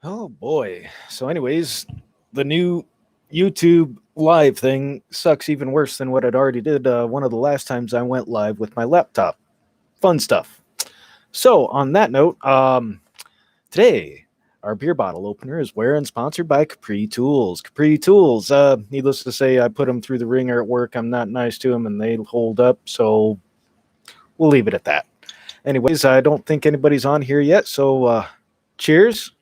Oh boy. So, anyways, the new YouTube live thing sucks even worse than what I'd already did one of the last times I went live with my laptop. Fun stuff. So, on that note, today our beer bottle opener is where and sponsored by Capri Tools. Capri Tools, needless to say, I put them through the ringer at work. I'm not nice to them and they hold up, so we'll leave it at that. Anyways, I don't think anybody's on here yet, so cheers.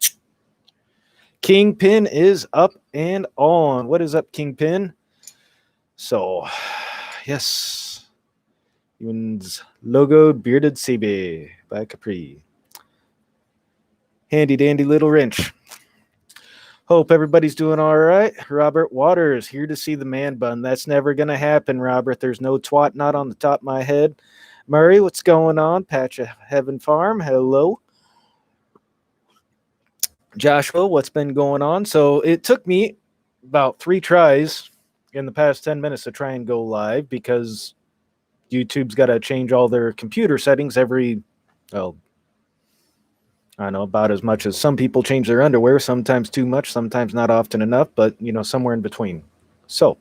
Kingpin is up and on. What is up, Kingpin? So, yes. Ewan's logoed bearded CB by Capri. Handy dandy little wrench. Hope everybody's doing all right. Robert Waters here to see the man bun. That's never going to happen, Robert. There's no twat not on the top of my head. Murray, what's going on? Patch of Heaven Farm, hello. Joshua, what's been going on? So it took me about 3 tries in the past 10 minutes to try and go live because YouTube's got to change all their computer settings every, well, I don't know, about as much as some people change their underwear, sometimes too much, sometimes not often enough, but, somewhere in between. So,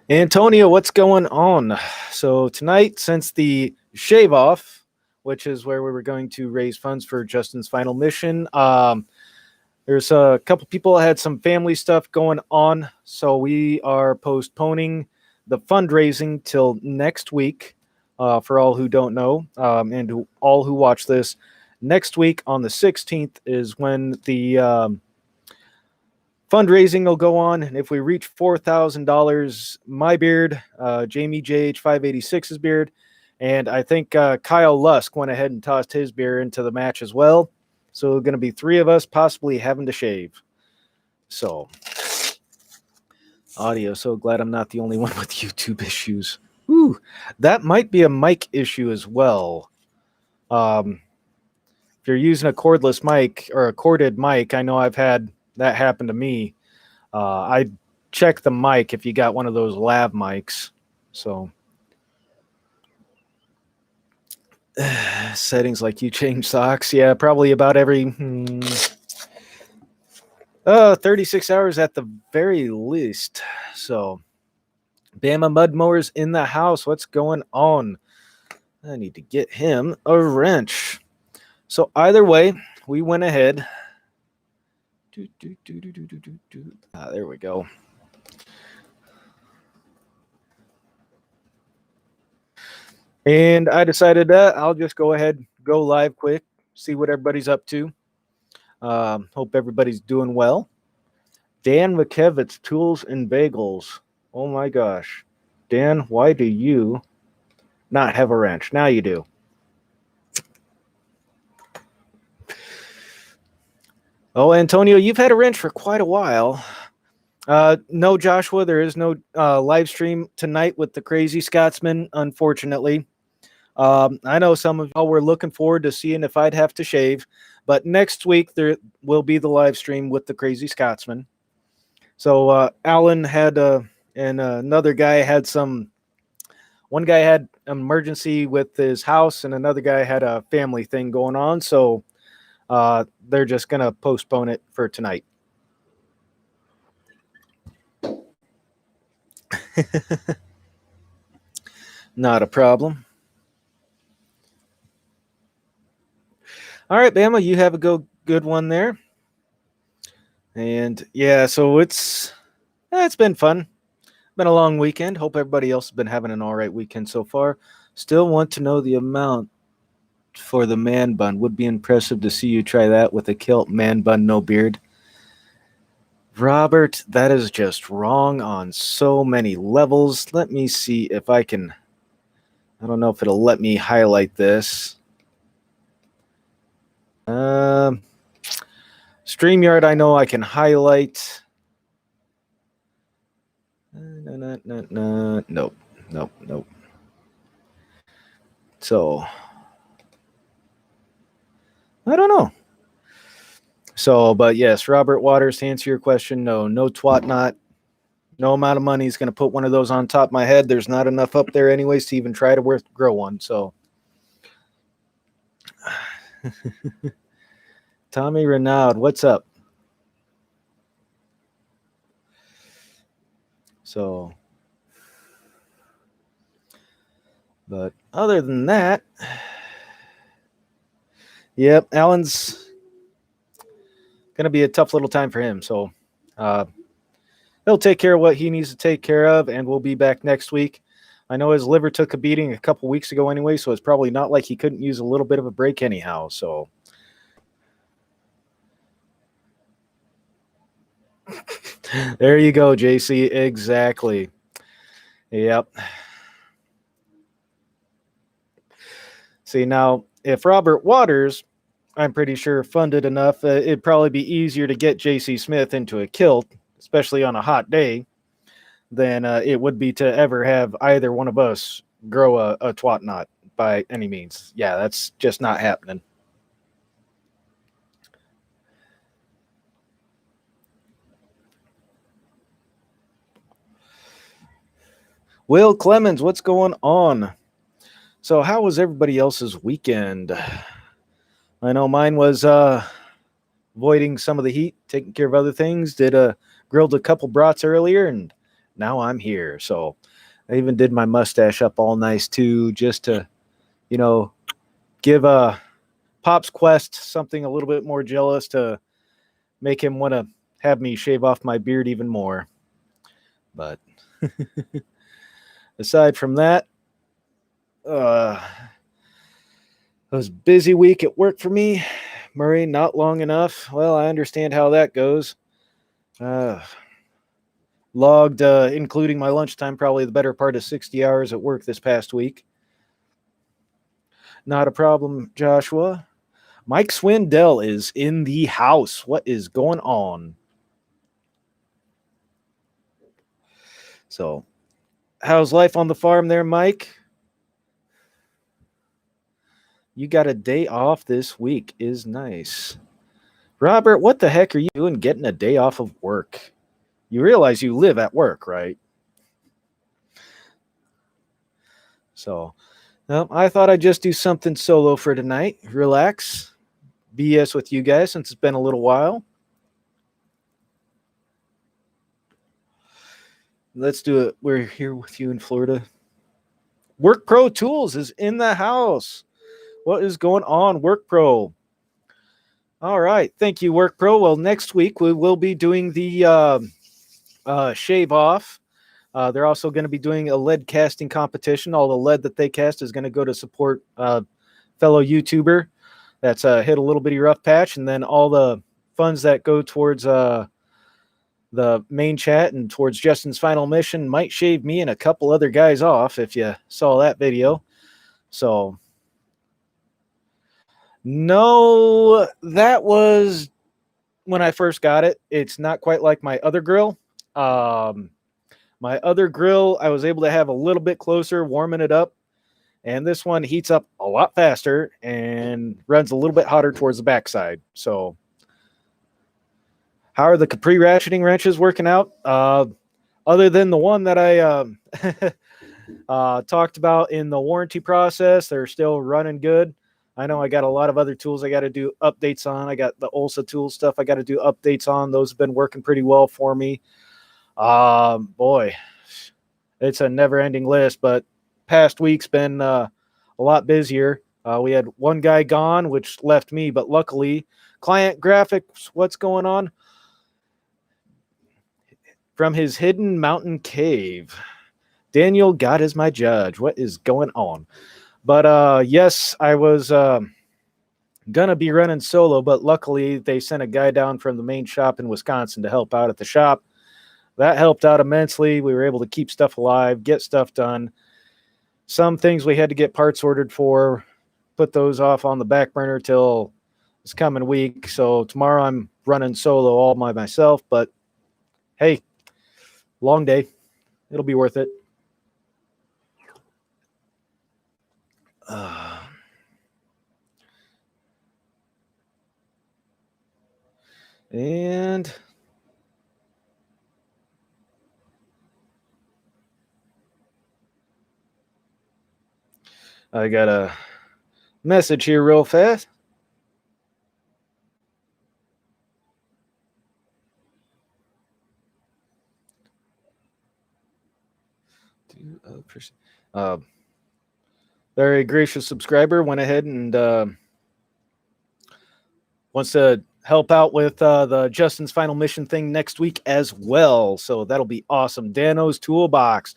Antonio, what's going on? So tonight, since the shave off, which is where we were going to raise funds for Justin's final mission. There's a couple people that had some family stuff going on, so we are postponing the fundraising till next week. For all who don't know, and all who watch this, next week on the 16th is when the fundraising will go on, and if we reach $4,000, my beard, Jamie JH 586's beard, and I think Kyle Lusk went ahead and tossed his beer into the match as well. So going to be 3 of us possibly having to shave. So, audio. So glad I'm not the only one with YouTube issues. Ooh, that might be a mic issue as well. If you're using a cordless mic or a corded mic, I know I've had that happen to me. I check the mic if you got one of those lav mics. So. Settings like you change socks. Yeah, probably about every 36 hours at the very least. So, Bama Mud Mowers in the house. What's going on? I need to get him a wrench. So, either way, we went ahead. There we go. And I decided that I'll just go ahead, go live quick, see what everybody's up to. Hope everybody's doing well. Dan McKevitz, Tools and Bagels. Oh my gosh. Dan, why do you not have a wrench? Now you do. Oh, Antonio, you've had a wrench for quite a while. No, Joshua, there is no live stream tonight with the Crazy Scotsman, unfortunately. I know some of y'all were looking forward to seeing if I'd have to shave, but next week there will be the live stream with the Crazy Scotsman. So Alan had and another guy had one guy had an emergency with his house and another guy had a family thing going on. So they're just going to postpone it for tonight. Not a problem. All right, Bama, you have a good one there. And yeah, so it's been fun. Been a long weekend. Hope everybody else has been having an all right weekend so far. Still want to know the amount for the man bun. Would be impressive to see you try that with a kilt, man bun, no beard. Robert, that is just wrong on so many levels. Let me see if I can. I don't know if it'll let me highlight this. StreamYard, I know I can highlight. Nope. So, I don't know. So, but yes, Robert Waters, to answer your question, no twat not. No amount of money is going to put one of those on top of my head. There's not enough up there anyways to even try to grow one. So, Tommy Renaud, what's up? So, but other than that, yep, Alan's gonna be a tough little time for him. So, uh, he'll take care of what he needs to take care of, and we'll be back next week. I know his liver took a beating a couple weeks ago anyway, so it's probably not like he couldn't use a little bit of a break anyhow. So, there you go, JC. Exactly. Yep. See, now, if Robert Waters, I'm pretty sure, funded enough, it'd probably be easier to get JC Smith into a kilt, especially on a hot day, than it would be to ever have either one of us grow a twat knot by any means. Yeah, that's just not happening. Will Clemens, what's going on? So, how was everybody else's weekend? I know mine was avoiding some of the heat, taking care of other things. Grilled a couple brats earlier, and now I'm here. So, I even did my mustache up all nice too, just to, you know, give Pop's Quest something a little bit more jealous to make him want to have me shave off my beard even more. But aside from that, it was a busy week at work for me. Murray, not long enough. Well, I understand how that goes. Uh, Logged, including my lunchtime, probably the better part of 60 hours at work this past week. Not a problem, Joshua. Mike Swindell is in the house. What is going on? So, how's life on the farm there, Mike? You got a day off this week. Is nice. Robert, what the heck are you doing getting a day off of work? You realize you live at work, right? So, well, I thought I'd just do something solo for tonight. Relax, BS with you guys since it's been a little while. Let's do it. We're here with you in Florida. Work Pro Tools is in the house. What is going on, Work Pro? All right. Thank you, Work Pro. Well, next week we will be doing the shave off. They're also going to be doing a lead casting competition. All the lead that they cast is going to go to support fellow YouTuber that's hit a little bitty rough patch. And then all the funds that go towards the main chat and towards Justin's final mission might shave me and a couple other guys off if you saw that video. So, no, that was when I first got it. It's not quite like my other grill. My other grill, I was able to have a little bit closer, warming it up. And this one heats up a lot faster and runs a little bit hotter towards the backside. So, how are the Capri ratcheting wrenches working out? Other than the one that I talked about in the warranty process, they're still running good. I know I got a lot of other tools I got to do updates on. I got the Ulsa tool stuff I got to do updates on. Those have been working pretty well for me. Boy, it's a never-ending list, but past week's been a lot busier. We had one guy gone, which left me, but luckily, client graphics, what's going on? From his hidden mountain cave. Daniel God is my judge. What is going on? But yes, I was gonna be running solo, but luckily they sent a guy down from the main shop in Wisconsin to help out at the shop. That helped out immensely. We were able to keep stuff alive, get stuff done. Some things we had to get parts ordered for, put those off on the back burner till this coming week. So tomorrow I'm running solo all by myself, but hey, long day. It'll be worth it. And I got a message here real fast. Uh, very gracious subscriber went ahead and wants to help out with the Justin's Final Mission thing next week as well. So that'll be awesome. Dano's Toolbox.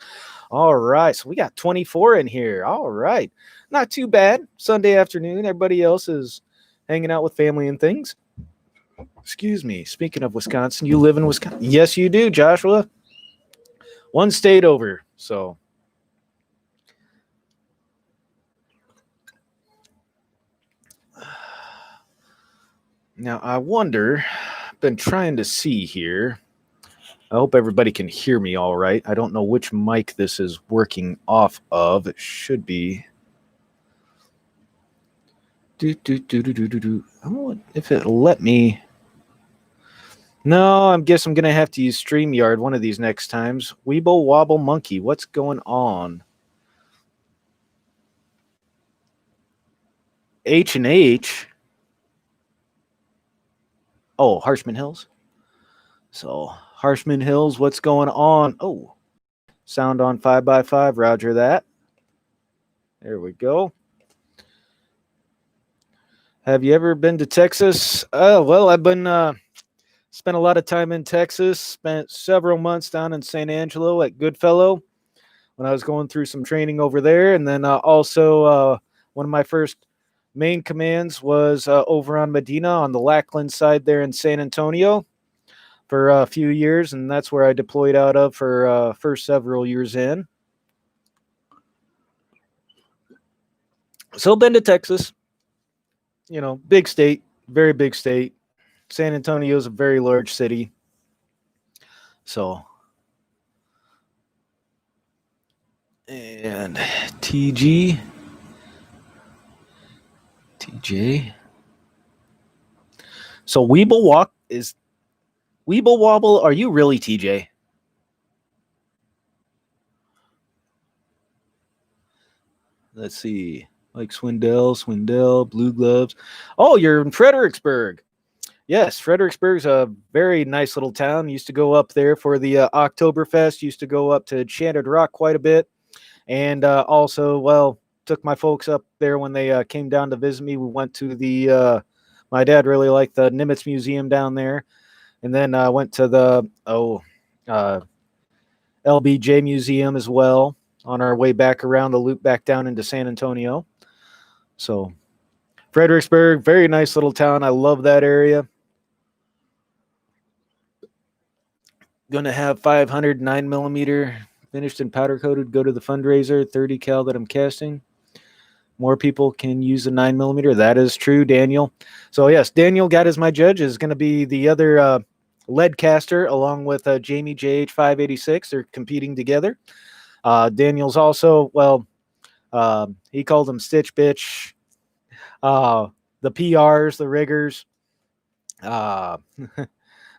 All right. So we got 24 in here. All right. Not too bad. Sunday afternoon. Everybody else is hanging out with family and things. Excuse me. Speaking of Wisconsin, you live in Wisconsin? Yes, you do, Joshua. One state over. So. Now, I wonder, I've been trying to see here. I hope everybody can hear me all right. I don't know which mic this is working off of. It should be. I don't know if it'll let me. No, I guess I'm going to have to use StreamYard one of these next times. Weeble Wobble Monkey, what's going on? H&H. Oh, Harshman Hills. So, Harshman Hills, what's going on? Oh, sound on 5x5, roger that. There we go. Have you ever been to Texas? Well, I've been spent a lot of time in Texas. Spent several months down in San Angelo at Goodfellow when I was going through some training over there, and then also one of my first main commands was over on Medina on the Lackland side there in San Antonio for a few years, and that's where I deployed out of for first several years in. So been to Texas. You know, big state, very big state. San Antonio is a very large city. So, and TJ. So Weeble Wobble, are you really TJ? Let's see. Like Swindell, Blue Gloves. Oh, you're in Fredericksburg. Yes, Fredericksburg's a very nice little town. Used to go up there for the Oktoberfest. Used to go up to Enchanted Rock quite a bit. And also, well, took my folks up there when they came down to visit me. We went to the, my dad really liked the Nimitz Museum down there. And then went to the, LBJ Museum as well on our way back around the loop back down into San Antonio. So Fredericksburg, very nice little town. I love that area. Going to have 500 9mm finished and powder coated. Go to the fundraiser 30 cal that I'm casting. More people can use a 9mm. That is true, Daniel. So yes, Daniel got as my judge is going to be the other lead caster along with Jamie JH586. They're competing together. Daniel's also, well, he called them Stitch Bitch. The PRs, the riggers.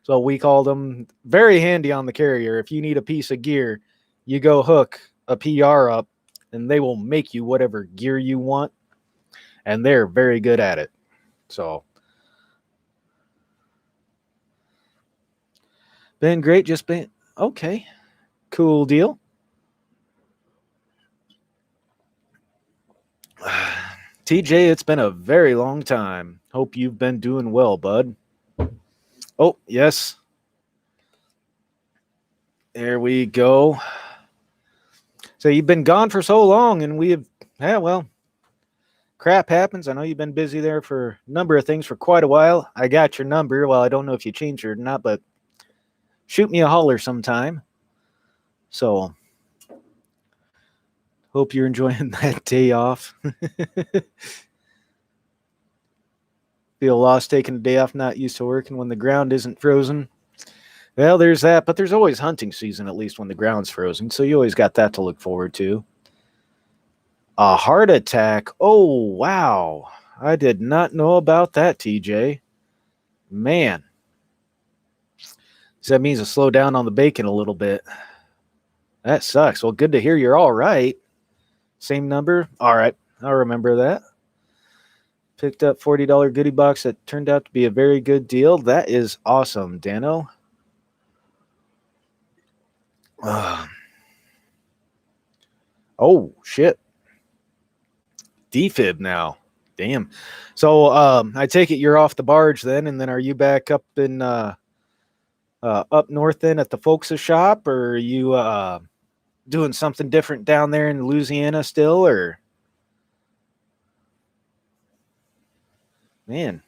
So we called them very handy on the carrier. If you need a piece of gear, you go hook a PR up and they will make you whatever gear you want. And they're very good at it. So been great. Just been okay. Cool deal. TJ, it's been a very long time. Hope you've been doing well, bud. Oh, yes. There we go. So you've been gone for so long, and we have, yeah, well, crap happens. I know you've been busy there for a number of things for quite a while. I got your number. Well, I don't know if you changed it or not, but shoot me a holler sometime. So hope you're enjoying that day off. Feel lost taking a day off, not used to working when the ground isn't frozen. Well, there's that, but there's always hunting season, at least when the ground's frozen. So you always got that to look forward to. A heart attack. Oh, wow. I did not know about that, TJ. Man. So that means to slow down on the bacon a little bit. That sucks. Well, good to hear you're all right. Same number? All right. I'll remember that. Picked up $40 goodie box that turned out to be a very good deal. That is awesome, Dano. Oh, shit. Defib now. Damn. So I take it you're off the barge then, and then are you back up in up north then at the folks' shop, or are you doing something different down there in Louisiana still, or man?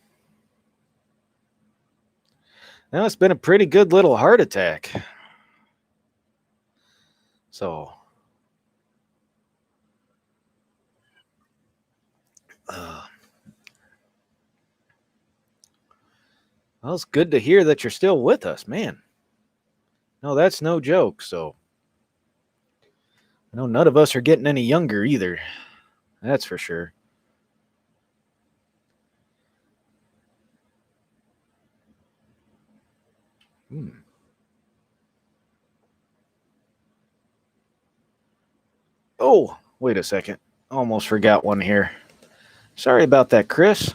Now it's been a pretty good little heart attack. So well, it's good to hear that you're still with us, man. No, that's no joke. So I know none of us are getting any younger either. That's for sure. Hmm. Oh, wait a second. Almost forgot one here. Sorry about that, Chris.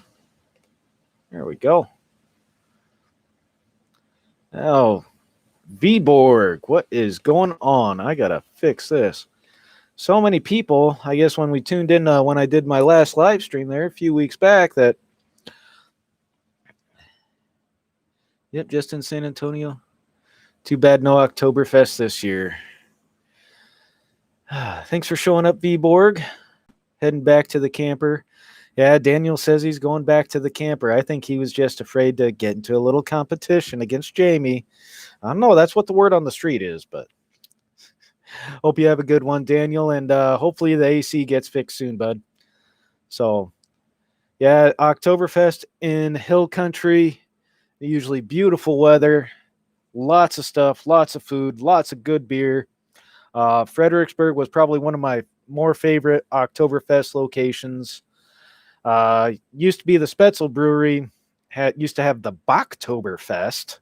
There we go. Oh, Vborg, what is going on? I gotta fix this. So many people, I guess when we tuned in when I did my last live stream there a few weeks back, that, yep, just in San Antonio. Too bad no Oktoberfest this year. Thanks for showing up, Vborg. Heading back to the camper. Yeah, Daniel says he's going back to the camper. I think he was just afraid to get into a little competition against Jamie. I don't know. That's what the word on the street is, but hope you have a good one, Daniel, and hopefully the AC gets fixed soon, bud. So, yeah, Oktoberfest in Hill Country, usually beautiful weather, lots of stuff, lots of food, lots of good beer. Fredericksburg was probably one of my more favorite Oktoberfest locations. Used to be the Spetzel Brewery, used to have the Bachtoberfest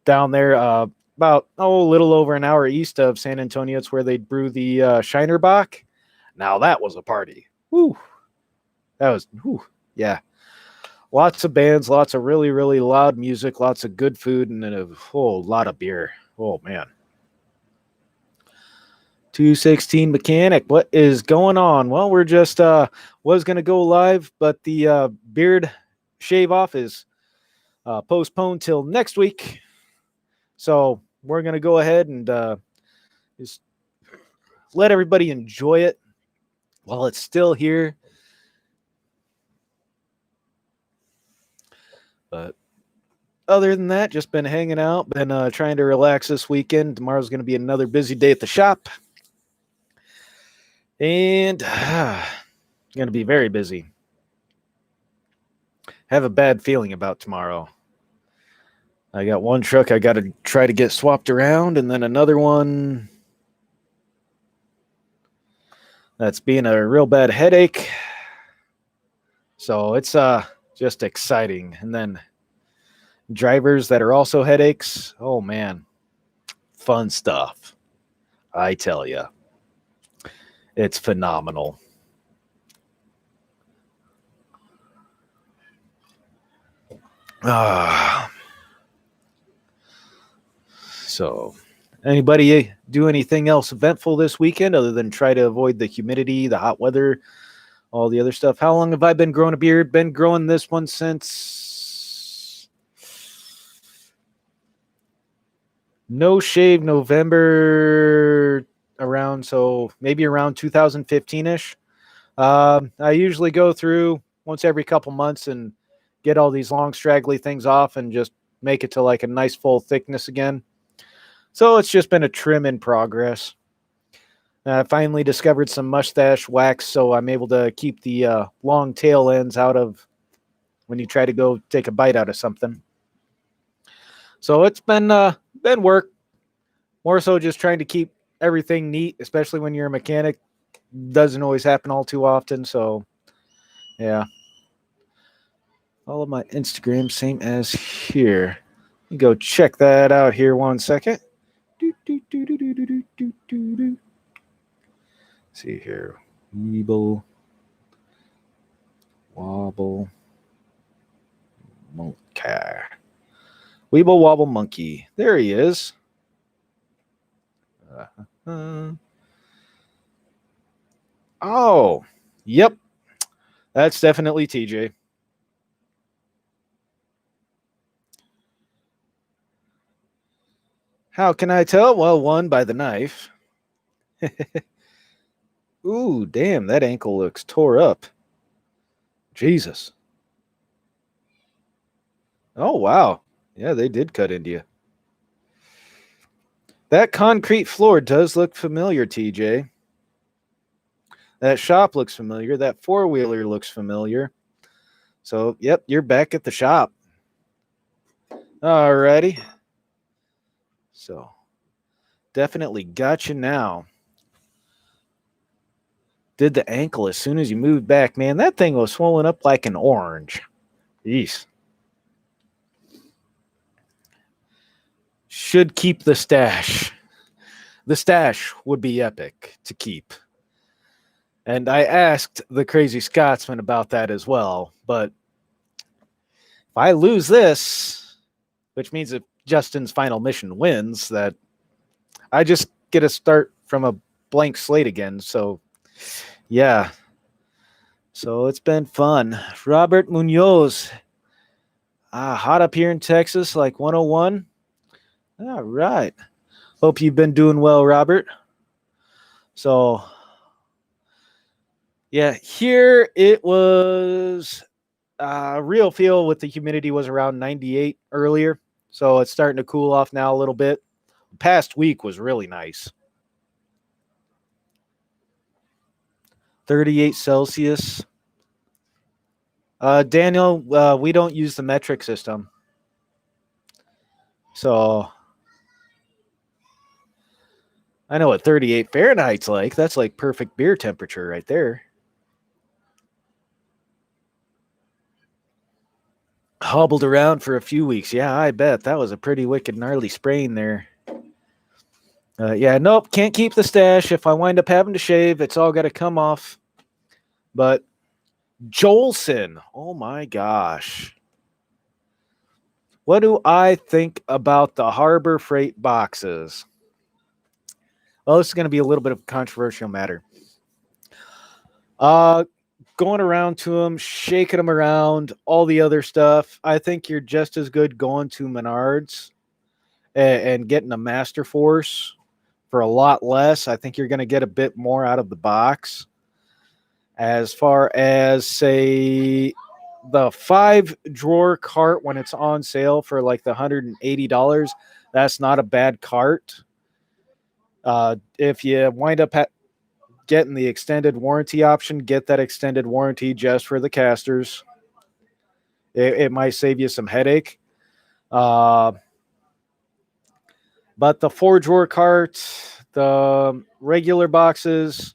down there, about a little over an hour east of San Antonio. It's where they'd brew the Shinerbach. Now that was a party. Woo. That was, whew, yeah. Lots of bands, lots of really, really loud music, lots of good food, and then a whole lot of beer. Oh, man. 216 Mechanic, what is going on? Well, we're just was going to go live, but the beard shave off is postponed till next week. So we're going to go ahead and just let everybody enjoy it while it's still here. But other than that, just been hanging out, been trying to relax this weekend. Tomorrow's going to be another busy day at the shop. And going to be very busy. Have a bad feeling about tomorrow. I got one truck I got to try to get swapped around, and then another one that's being a real bad headache. So it's just exciting. And then drivers that are also headaches. Oh, man. Fun stuff. I tell you. It's phenomenal. So, anybody do anything else eventful this weekend other than try to avoid the humidity, the hot weather, all the other stuff? How long have I been growing a beard? Been growing this one since no shave November around, so maybe around 2015-ish. I usually go through once every couple months and get all these long straggly things off and just make it to like a nice full thickness again. So it's just been a trim in progress. I finally discovered some mustache wax, so I'm able to keep the long tail ends out of when you try to go take a bite out of something. So it's been work. More so just trying to keep everything neat, especially when you're a mechanic. Doesn't always happen all too often, so yeah. All of my Instagram, same as here. Go check that out here 1 second. See here. Weeble. Wobble. Monkey. Weeble Wobble Monkey. There he is. Oh, yep. That's definitely TJ. How can I tell? Well, one, by the knife. Ooh, damn, that ankle looks tore up. Jesus. Oh, wow. Yeah, they did cut into you. That concrete floor does look familiar, TJ. That shop looks familiar. That four wheeler looks familiar. So, yep, you're back at the shop. Alrighty. So, definitely got you now. Did the ankle as soon as you moved back. Man, that thing was swollen up like an orange. Jeez. Should keep the stash. The stash would be epic to keep. And I asked the crazy Scotsman about that as well. But if I lose this, which means if Justin's final mission wins, that I just get to start from a blank slate again. So, yeah. So it's been fun. Robert Munoz. Hot up here in Texas, like 101. All right. Hope you've been doing well, Robert. So, yeah, here it was real feel with the humidity was around 98 earlier. So it's starting to cool off now a little bit. Past week was really nice. 38 Celsius. Daniel, we don't use the metric system. So I know what 38 Fahrenheit's like. That's like perfect beer temperature right there. Hobbled around for a few weeks. Yeah, I bet. That was a pretty wicked gnarly sprain there. Yeah, nope, can't keep the stash. If I wind up having to shave, it's all got to come off. But Jolson, oh my gosh. What do I think about the Harbor Freight boxes? Well, this is going to be a little bit of a controversial matter. Going around to them, shaking them around, all the other stuff. I think you're just as good going to Menards and getting a Master Force for a lot less. I think you're going to get a bit more out of the box. As far as, say, the 5-drawer cart when it's on sale for like the $180, that's not a bad cart. If you wind up getting the extended warranty option, get that extended warranty just for the casters. It might save you some headache. But the 4-drawer cart, the regular boxes,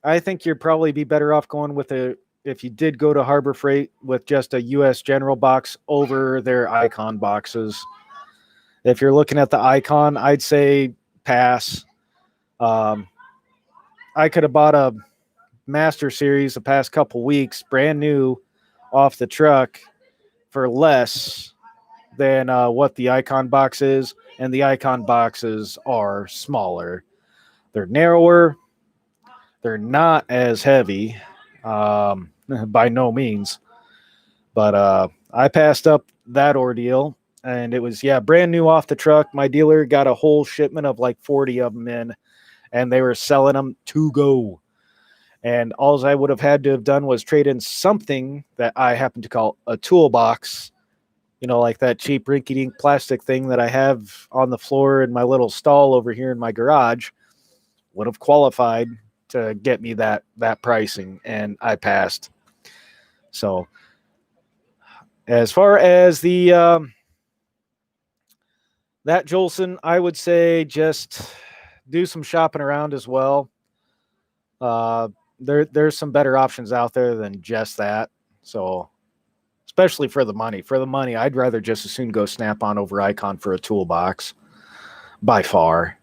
I think you'd probably be better off going with if you did go to Harbor Freight with just a U.S. General box over their Icon boxes. If you're looking at the Icon, I'd say pass. I could have bought a Master Series the past couple weeks, brand new, off the truck for less than what the Icon box is, and the Icon boxes are smaller. They're narrower. They're not as heavy, by no means. But I passed up that ordeal, and it was, brand new off the truck. My dealer got a whole shipment of like 40 of them in, and they were selling them to go. And all I would have had to have done was trade in something that I happen to call a toolbox, like that cheap rinky-dink plastic thing that I have on the floor in my little stall over here in my garage. Would have qualified to get me that pricing, and I passed. So as far as the that Jolson, I would say just do some shopping around as well. There's some better options out there than just that. So especially for the money. For the money, I'd rather just as soon go Snap-on over Icon for a toolbox. By far.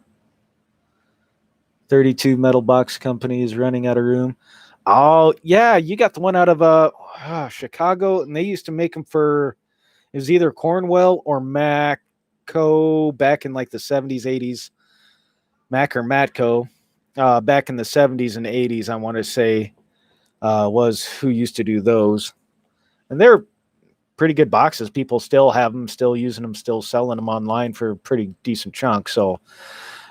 32 metal box companies running out of room. Oh, yeah, you got the one out of Chicago, and they used to make them for, it was either Cornwell or Matco back in like the 70s, 80s. Mac or Matco. back in the 70s and 80s, I want to say, was who used to do those. And they're pretty good boxes. People still have them, still using them, still selling them online for a pretty decent chunk. So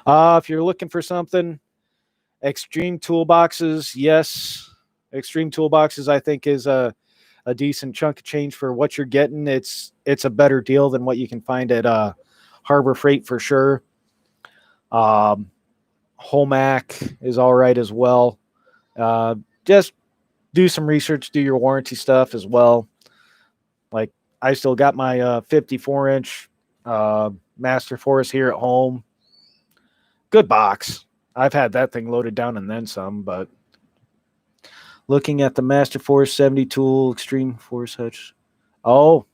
if you're looking for something, Extreme Toolboxes, yes. Extreme Toolboxes, I think, is a decent chunk of change for what you're getting. It's a better deal than what you can find at Harbor Freight for sure. Homac is all right as well. Just do some research, do your warranty stuff as well. Like I still got my 54-inch Master Force here at home. Good box. I've had that thing loaded down and then some, but looking at the Master Force 70 tool, Extreme Force Hutch. Oh,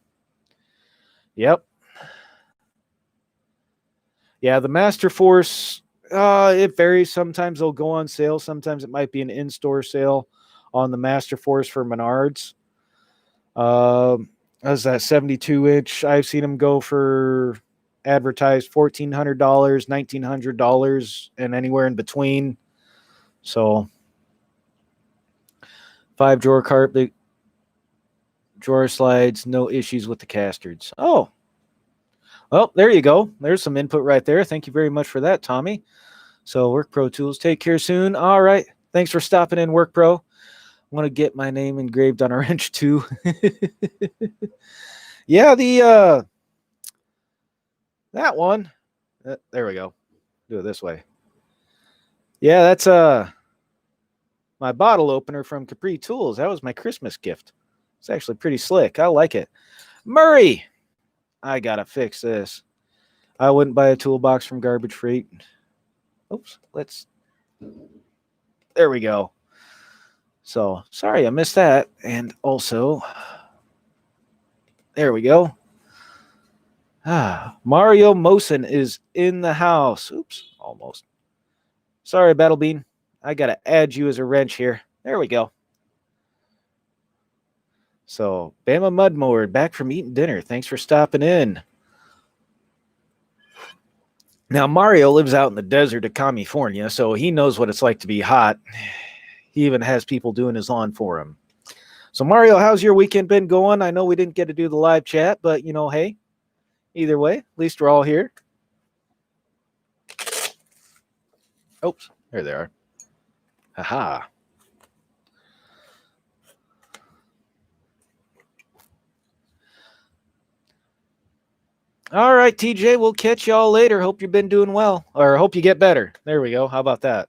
yep. Yeah, the Master Force, it varies. Sometimes they'll go on sale. Sometimes it might be an in-store sale on the Master Force for Menards. As that 72-inch, I've seen them go for advertised $1,400, $1,900, and anywhere in between. So 5-drawer carpet, drawer slides, no issues with the casters. Oh, well, there you go. There's some input right there. Thank you very much for that, Tommy. So Work Pro Tools, take care soon. All right. Thanks for stopping in, Work Pro. I want to get my name engraved on a wrench too. Yeah, that one. There we go. Do it this way. Yeah, that's my bottle opener from Capri Tools. That was my Christmas gift. It's actually pretty slick. I like it. Murray, I gotta fix this. I wouldn't buy a toolbox from Garbage Freight. Oops, there we go. So sorry I missed that. And also, there we go. Mario Mosen is in the house. Oops, almost. Sorry, Battle Bean. I gotta add you as a wrench here. There we go. So, Bama Mudmower, back from eating dinner. Thanks for stopping in. Now, Mario lives out in the desert of California, so he knows what it's like to be hot. He even has people doing his lawn for him. So, Mario, how's your weekend been going? I know we didn't get to do the live chat, but, hey, either way, at least we're all here. Oops, there they are. Haha. All right, TJ, we'll catch y'all later. Hope you've been doing well, or hope you get better. There we go. How about that?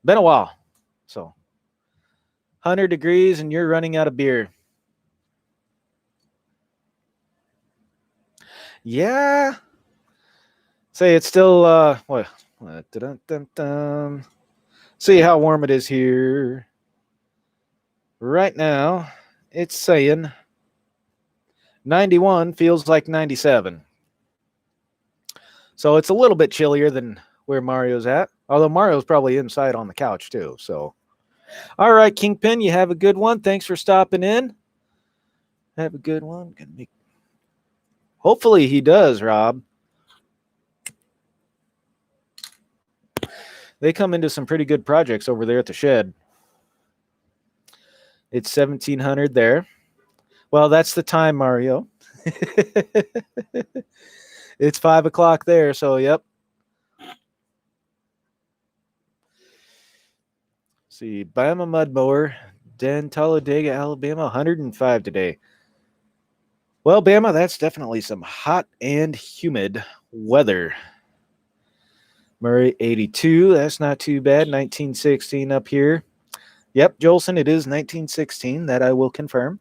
Been a while. So, 100 degrees and you're running out of beer. Yeah. Say it's still, what? See how warm it is here. Right now, it's saying 91 feels like 97. So it's a little bit chillier than where Mario's at. Although Mario's probably inside on the couch too. So, all right, Kingpin, you have a good one. Thanks for stopping in. Have a good one. Hopefully he does, Rob. They come into some pretty good projects over there at the shed. It's 1700 there. Well, that's the time, Mario. It's 5 o'clock there, so yep. See, Bama Mudmower, Den Talladega, Alabama, 105 today. Well, Bama, that's definitely some hot and humid weather. Murray, 82. That's not too bad. 1916 up here. Yep, Jolson, it is 1916. That I will confirm.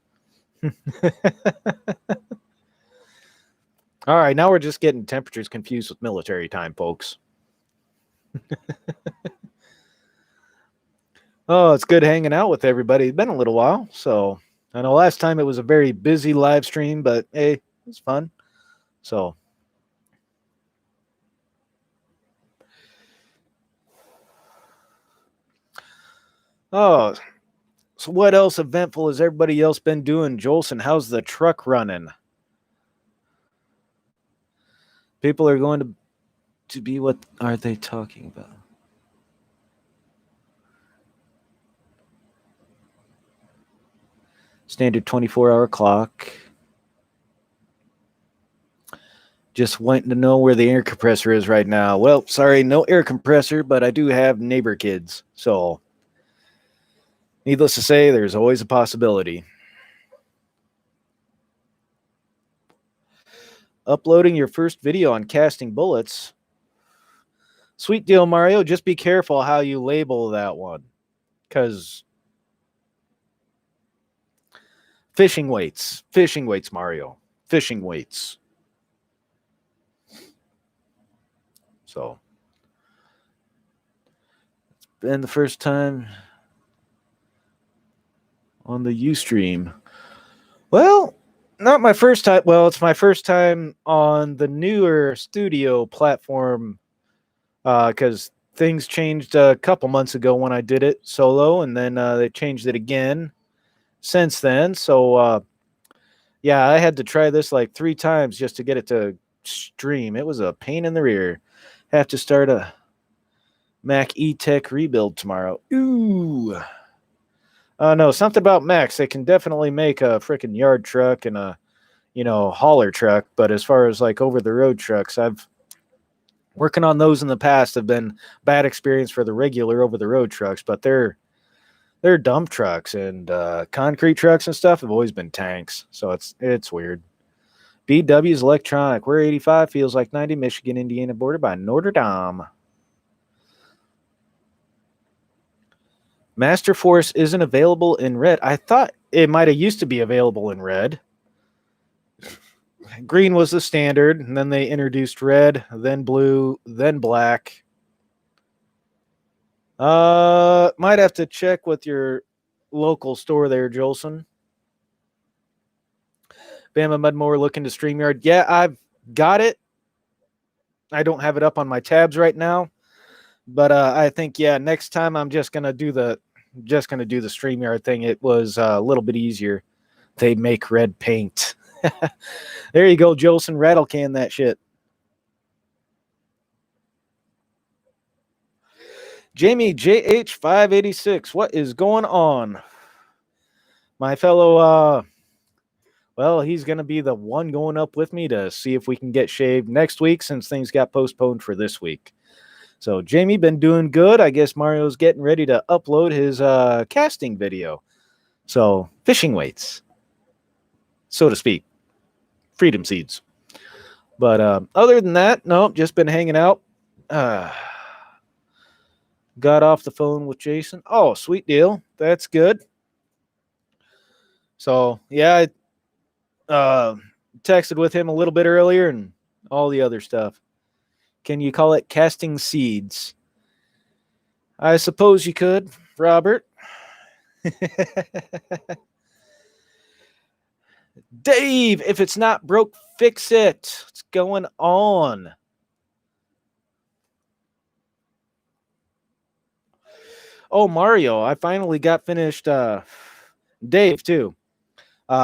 All right, now we're just getting temperatures confused with military time, folks. Oh, it's good hanging out with everybody. It's been a little while. So I know last time it was a very busy live stream, but hey, it's fun. So. Oh, so what else eventful has everybody else been doing? Jolson, how's the truck running? People are going to be, what are they talking about? Standard 24-hour clock. Just wanting to know where the air compressor is right now. Well, sorry, no air compressor, but I do have neighbor kids. So, needless to say, there's always a possibility. Uploading your first video on casting bullets. Sweet deal, Mario. Just be careful how you label that one. Because fishing weights, Mario. Fishing weights. So, it's been the first time on the Ustream. Well, not my first time. Well, it's my first time on the newer studio platform because things changed a couple months ago when I did it solo, and then they changed it again since then. So, yeah, I had to try this like 3 times just to get it to stream. It was a pain in the rear. Have to start a Mac E-Tech rebuild tomorrow. Ooh. No, something about Macs. They can definitely make a freaking yard truck and a, hauler truck. But as far as like over the road trucks, I've working on those in the past have been bad experience for the regular over the road trucks. But they're dump trucks and concrete trucks and stuff have always been tanks. So it's weird. BW's electronic. We're 85 feels like 90. Michigan, Indiana border by Notre Dame. Master Force isn't available in red. I thought it might have used to be available in red. Green was the standard, and then they introduced red, then blue, then black. Might have to check with your local store there, Jolson. Bama Mudmore looking to StreamYard. Yeah, I've got it. I don't have it up on my tabs right now, but I think next time I'm just gonna do the StreamYard thing. It was a little bit easier. They make red paint. There you go, Jolson. Rattle can that shit. Jamie JH586. What is going on? My fellow well, he's going to be the one going up with me to see if we can get shaved next week since things got postponed for this week. So, Jamie, been doing good. I guess Mario's getting ready to upload his casting video. So, fishing weights, so to speak. Freedom seeds. But other than that, nope, just been hanging out. Got off the phone with Jason. Oh, sweet deal. That's good. So, yeah, I texted with him a little bit earlier and all the other stuff. Can you call it casting seeds? I suppose you could, Robert. Dave, if it's not broke, fix it. What's going on? Oh, Mario, I finally got finished. Dave, too.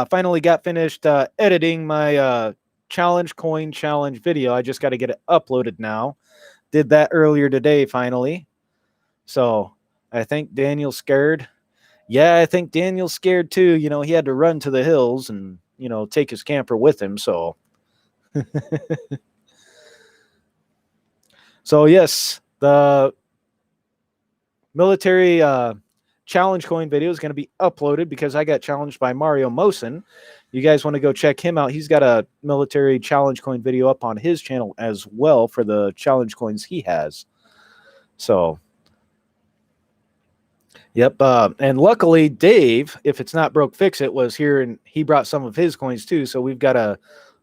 Finally got finished editing my challenge coin challenge video. I just got to get it uploaded now. Did that earlier today, finally. So I think Daniel's scared. Yeah, I think Daniel's scared too. He had to run to the hills and, take his camper with him. So, so yes, the military challenge coin video is going to be uploaded because I got challenged by Mario Mosin. You guys want to go check him out? He's got a military challenge coin video up on his channel as well for the challenge coins he has. So, yep. And luckily, Dave, if it's not broke, fix it, was here and he brought some of his coins too. So we've got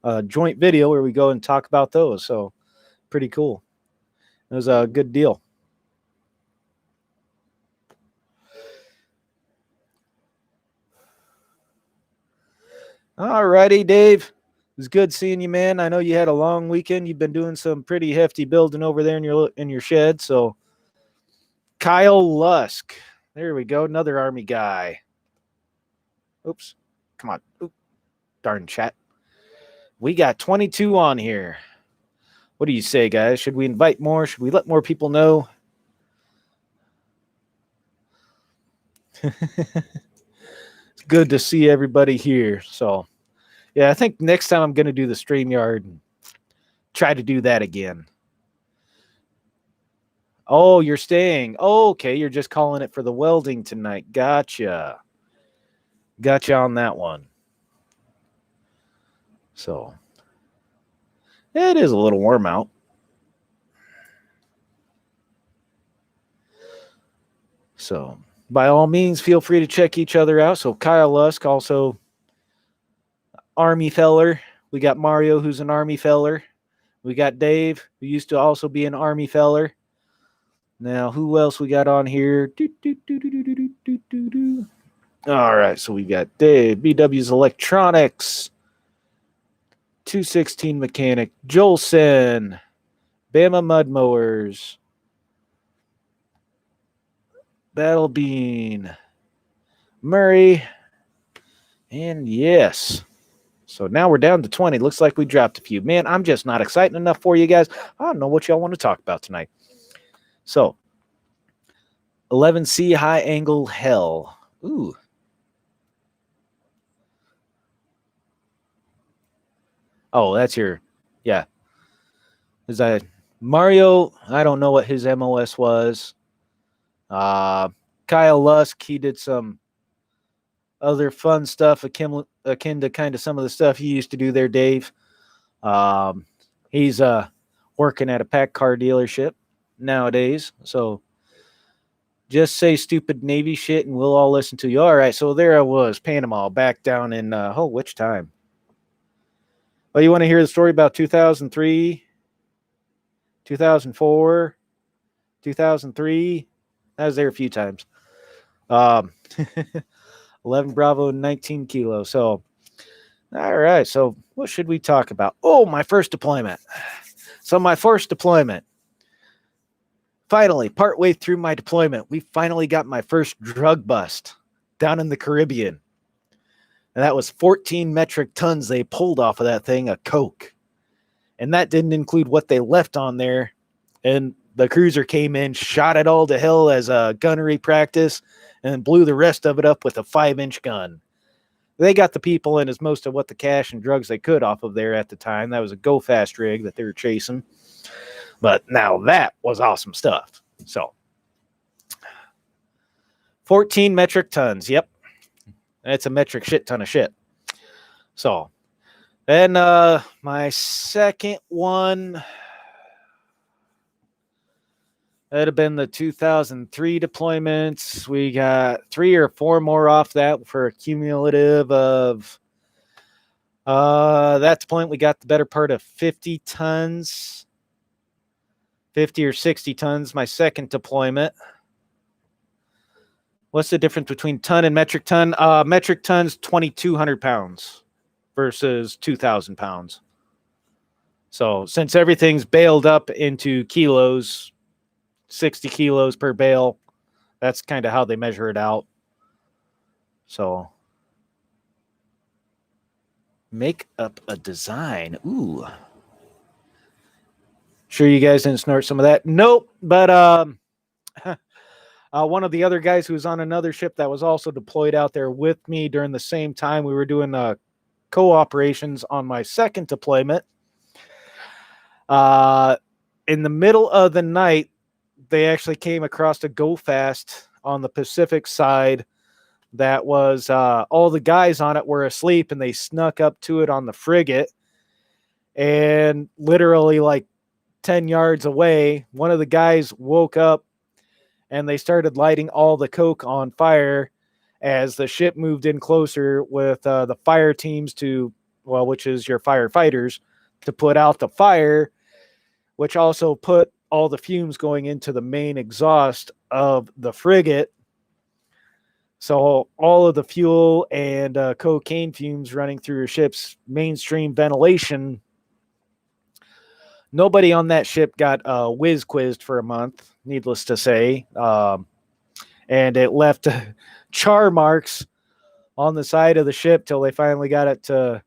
a joint video where we go and talk about those. So pretty cool. It was a good deal. All righty, Dave. It was good seeing you, man. I know you had a long weekend. You've been doing some pretty hefty building over there in your shed. So, Kyle Lusk. There we go. Another Army guy. Oops. Come on. Oop. Darn chat. We got 22 on here. What do you say, guys? Should we invite more? Should we let more people know? good to see everybody here. So, yeah, I think next time I'm going to do the StreamYard and try to do that again. Oh, you're staying. Oh, okay, you're just calling it for the welding tonight. Gotcha. Gotcha on that one. So, it is a little warm out. So, by all means, feel free to check each other out. So, Kyle Lusk, also Army feller. We got Mario, who's an Army feller. We got Dave, who used to also be an Army feller. Now, who else we got on here? All right, so we got Dave, BW's Electronics, 216 Mechanic, Jolson, Bama Mud Mowers, Battle Bean, Murray, and yes. So now we're down to 20. Looks like we dropped a few. Man, I'm just not exciting enough for you guys. I don't know what y'all want to talk about tonight. So, 11C High Angle Hell. Ooh. Oh, that's your, yeah. Is that Mario? I don't know what his MOS was. Kyle Lusk, he did some other fun stuff akin to kind of some of the stuff he used to do there, Dave. He's working at a pack car dealership nowadays. So just say stupid Navy shit and we'll all listen to you. All right, so there I was, Panama, back down in, which time? Well, you want to hear the story about 2003, 2004, 2003? I was there a few times. 11 Bravo, 19 Kilo. So, all right. So, what should we talk about? Oh, my first deployment. So, my first deployment. Finally, partway through my deployment, we finally got my first drug bust down in the Caribbean. And that was 14 metric tons they pulled off of that thing of coke. And that didn't include what they left on there. And the cruiser came in, shot it all to hell as a gunnery practice, and blew the rest of it up with a 5-inch gun. They got the people in as most of what the cash and drugs they could off of there at the time. That was a go fast rig that they were chasing. But now that was awesome stuff. So 14 metric tons. Yep. That's a metric shit ton of shit. So then my second one, that'd have been the 2003 deployments. We got 3 or 4 more off that for a cumulative of that deployment. We got the better part of 50 tons, 50 or 60 tons. My second deployment. What's the difference between ton and metric ton? Metric tons, 2,200 pounds versus 2,000 pounds. So since everything's baled up into kilos, 60 kilos per bale, that's kind of how they measure it out. So make up a design. Ooh. Sure you guys didn't snort some of that? Nope. But one of the other guys who was on another ship that was also deployed out there with me during the same time, we were doing co-operations on my second deployment. In the middle of the night, they actually came across a go fast on the Pacific side that was all the guys on it were asleep, and they snuck up to it on the frigate. And literally like 10 yards away, one of the guys woke up and they started lighting all the coke on fire as the ship moved in closer with the fire teams which is your firefighters, to put out the fire, which also put all the fumes going into the main exhaust of the frigate. So all of the fuel and cocaine fumes running through your ship's mainstream ventilation. Nobody on that ship got whiz-quizzed for a month, needless to say. And it left char marks on the side of the ship till they finally got it to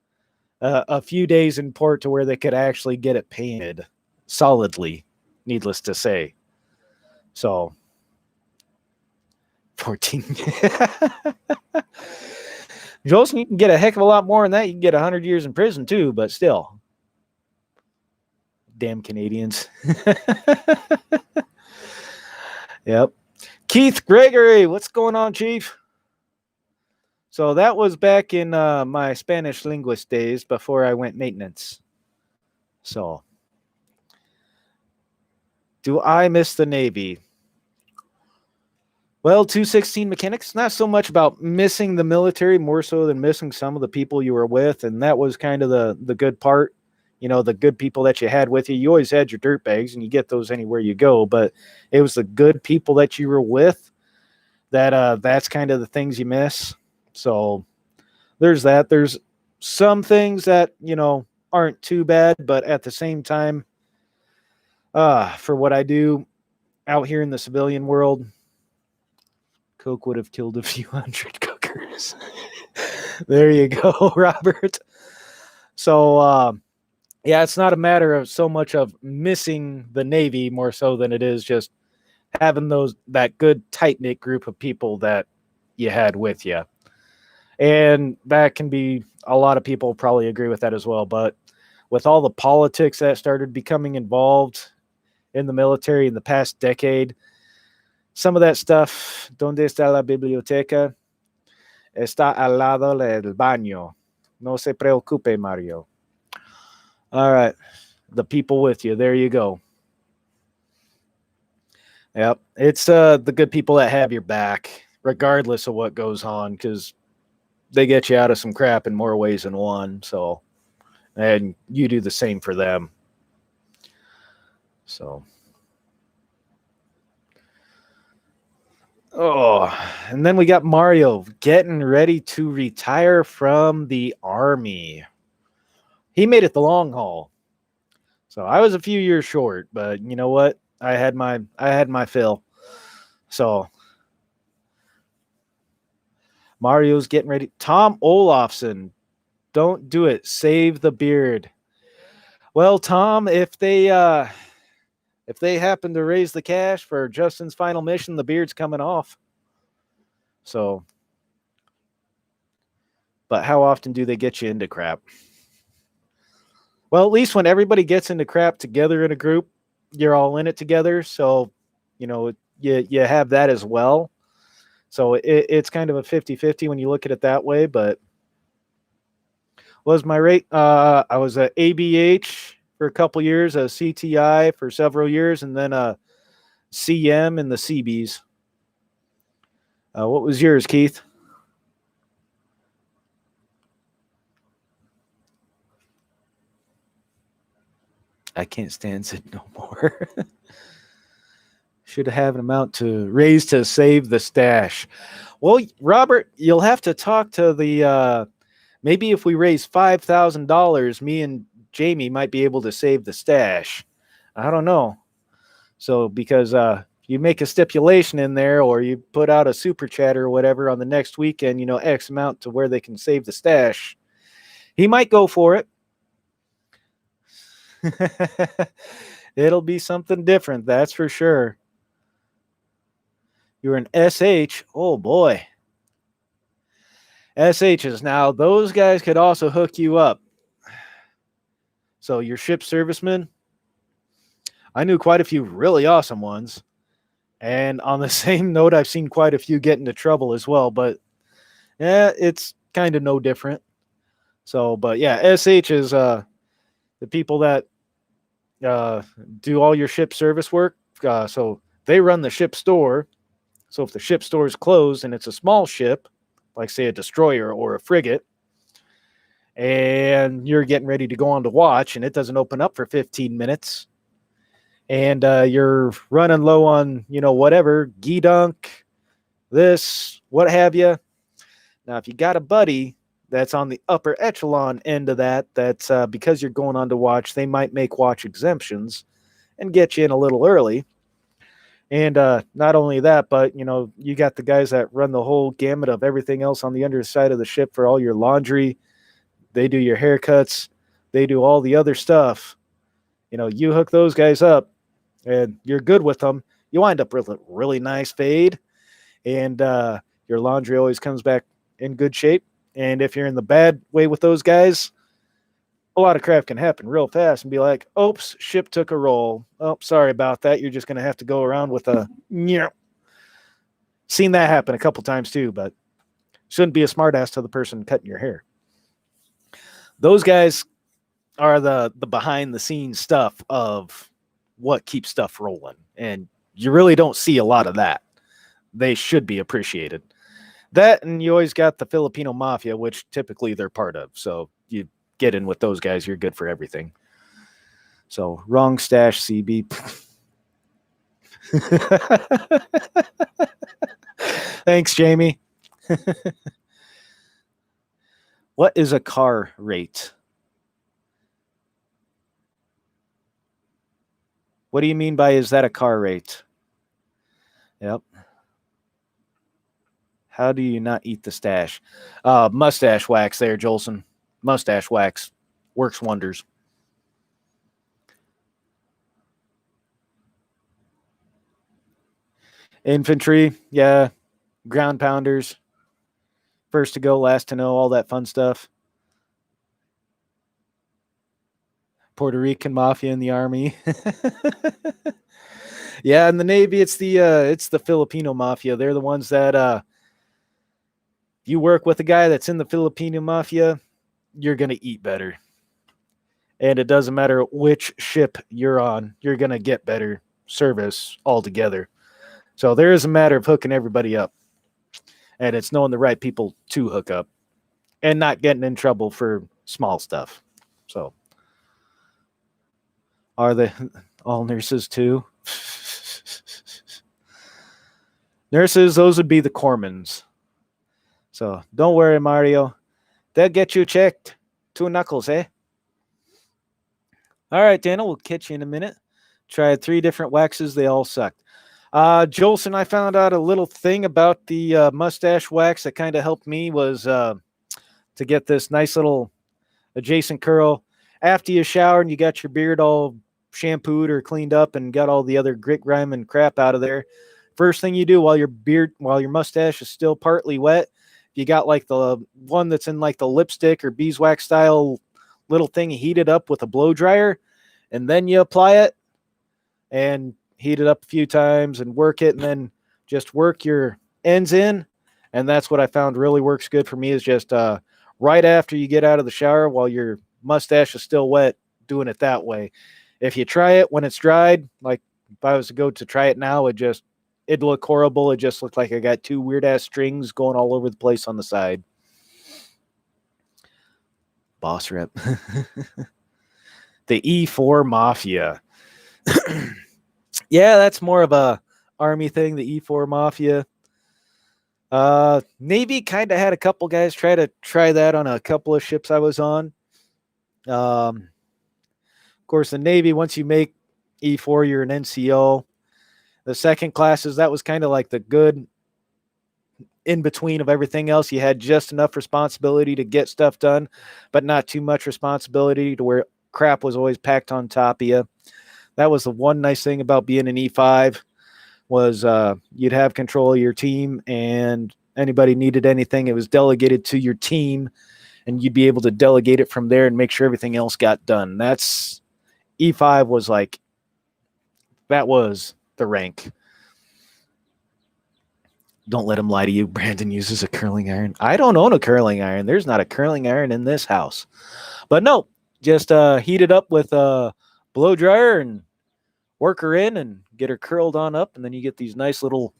a few days in port to where they could actually get it painted solidly, needless to say. So 14. Jolson, you can get a heck of a lot more than that. You can get 100 years in prison too, but still. Damn Canadians. Yep. Keith Gregory, what's going on, Chief? So that was back in my Spanish linguist days before I went maintenance. So, do I miss the Navy? Well, 216 mechanics, not so much about missing the military, more so than missing some of the people you were with. And that was kind of the good part. You know, the good people that you had with you. You always had your dirt bags, and you get those anywhere you go. But it was the good people that you were with that's kind of the things you miss. So there's that. There's some things that, aren't too bad, but at the same time, for what I do out here in the civilian world, Coke would have killed a few hundred cookers. There you go, Robert. So, yeah, it's not a matter of so much of missing the Navy more so than it is just having that good tight-knit group of people that you had with you. And that can be, a lot of people probably agree with that as well. But with all the politics that started becoming involved in the military in the past decade, some of that stuff, ¿Dónde está la biblioteca? Está al lado del baño. No se preocupe, Mario. All right. The people with you. There you go. Yep. It's the good people that have your back, regardless of what goes on, because they get you out of some crap in more ways than one. So, and you do the same for them. So. Oh, and then we got Mario getting ready to retire from the Army. He made it the long haul. So I was a few years short, but you know what? I had my fill. So Mario's getting ready. Tom Olofsson, don't do it. Save the beard. Well, Tom, if they happen to raise the cash for Justin's final mission, the beard's coming off. So, but how often do they get you into crap? Well, at least when everybody gets into crap together in a group, you're all in it together. So, you have that as well. So it's kind of a 50-50 when you look at it that way. But was my rate? I was a ABH for a couple years, a CTI for several years, and then a CM in the CBs. What was yours, Keith? I can't stand it no more. Should have an amount to raise to save the stash. Well, Robert, you'll have to talk to the maybe if we raise $5,000, me and Jamie might be able to save the stash. I don't know. So because you make a stipulation in there, or you put out a super chat or whatever on the next weekend, X amount to where they can save the stash. He might go for it. It'll be something different, that's for sure. You're an SH. Oh boy. SHs. Now, those guys could also hook you up. So your ship servicemen, I knew quite a few really awesome ones. And on the same note, I've seen quite a few get into trouble as well. But yeah, it's kind of no different. So, but yeah, SH is the people that do all your ship service work. So they run the ship store. So if the ship store is closed and it's a small ship, like say a destroyer or a frigate, and you're getting ready to go on to watch and it doesn't open up for 15 minutes, and you're running low on, whatever, gee-dunk, this, what have you. Now, if you got a buddy that's on the upper echelon end of that's because you're going on to watch, they might make watch exemptions and get you in a little early. And not only that, but, you got the guys that run the whole gamut of everything else on the underside of the ship for all your laundry. They do your haircuts. They do all the other stuff. You hook those guys up and you're good with them. You wind up with a really nice fade, and your laundry always comes back in good shape. And if you're in the bad way with those guys, a lot of crap can happen real fast and be like, oops, ship took a roll. Oh, sorry about that. You're just going to have to go around with a, yeah. Seen that happen a couple times too, but shouldn't be a smartass to the person cutting your hair. Those guys are the behind the scenes stuff of what keeps stuff rolling. And you really don't see a lot of that. They should be appreciated. That, and you always got the Filipino mafia, which typically they're part of. So you get in with those guys, you're good for everything. So wrong stash, CB. Thanks, Jamie. What is a car rate? What do you mean by is that a car rate? Yep. How do you not eat the stash? Mustache wax there, Jolson. Mustache wax works wonders. Infantry, yeah. Ground pounders. First to go, last to know, all that fun stuff. Puerto Rican mafia in the army. Yeah, in the Navy, it's the Filipino mafia. They're the ones that you work with a guy that's in the Filipino mafia, you're gonna eat better. And it doesn't matter which ship you're on, you're gonna get better service altogether. So there is a matter of hooking everybody up. And it's knowing the right people to hook up and not getting in trouble for small stuff. So are they all nurses too? Nurses, those would be the corpsmen. So don't worry, Mario. They'll get you checked. 2 knuckles, eh? All right, Daniel, we'll catch you in a minute. Tried 3 different waxes. They all sucked. Jolson, I found out a little thing about the mustache wax that kind of helped me was to get this nice little adjacent curl. After you shower and you got your beard all shampooed or cleaned up and got all the other grit, grime, and crap out of there, first thing you do while your mustache is still partly wet, you got like the one that's in like the lipstick or beeswax style little thing heated up with a blow dryer, and then you apply it and heat it up a few times and work it, and then just work your ends in. And that's what I found really works good for me is just right after you get out of the shower while your mustache is still wet, doing it that way. If you try it when it's dried, like if I was to go to try it now, it'd look horrible. It just looked like I got 2 weird ass strings going all over the place on the side. Boss rep. The E4 Mafia. Yeah, that's more of a army thing, the E4 Mafia. Navy kind of had a couple guys try that on a couple of ships I was on. Of course, the Navy, once you make E4, you're an NCO. The second classes, that was kind of like the good in between of everything else. You had just enough responsibility to get stuff done, but not too much responsibility to where crap was always packed on top of you. That was the one nice thing about being an E5 was you'd have control of your team, and anybody needed anything, it was delegated to your team, and you'd be able to delegate it from there and make sure everything else got done. That's E5 was like, that was the rank. Don't let him lie to you. Brandon uses a curling iron. I don't own a curling iron. There's not a curling iron in this house. But no, just heat it up with a blow dryer and work her in and get her curled on up. And then you get these nice little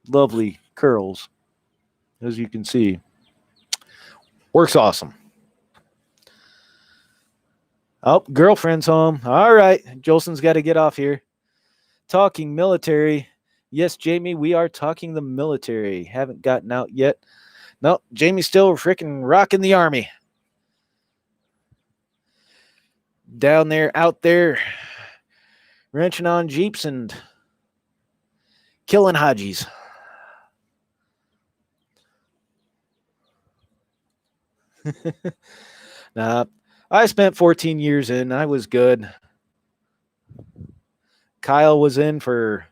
lovely curls, as you can see. Works awesome. Oh, girlfriend's home. All right. Jolson's got to get off here. Talking military. Yes, Jamie, we are talking the military. Haven't gotten out yet. No, Jamie's still freaking rocking the army. Down there, out there, wrenching on Jeeps and killing Hajis. Nah, I spent 14 years in. I was good. Kyle was in for,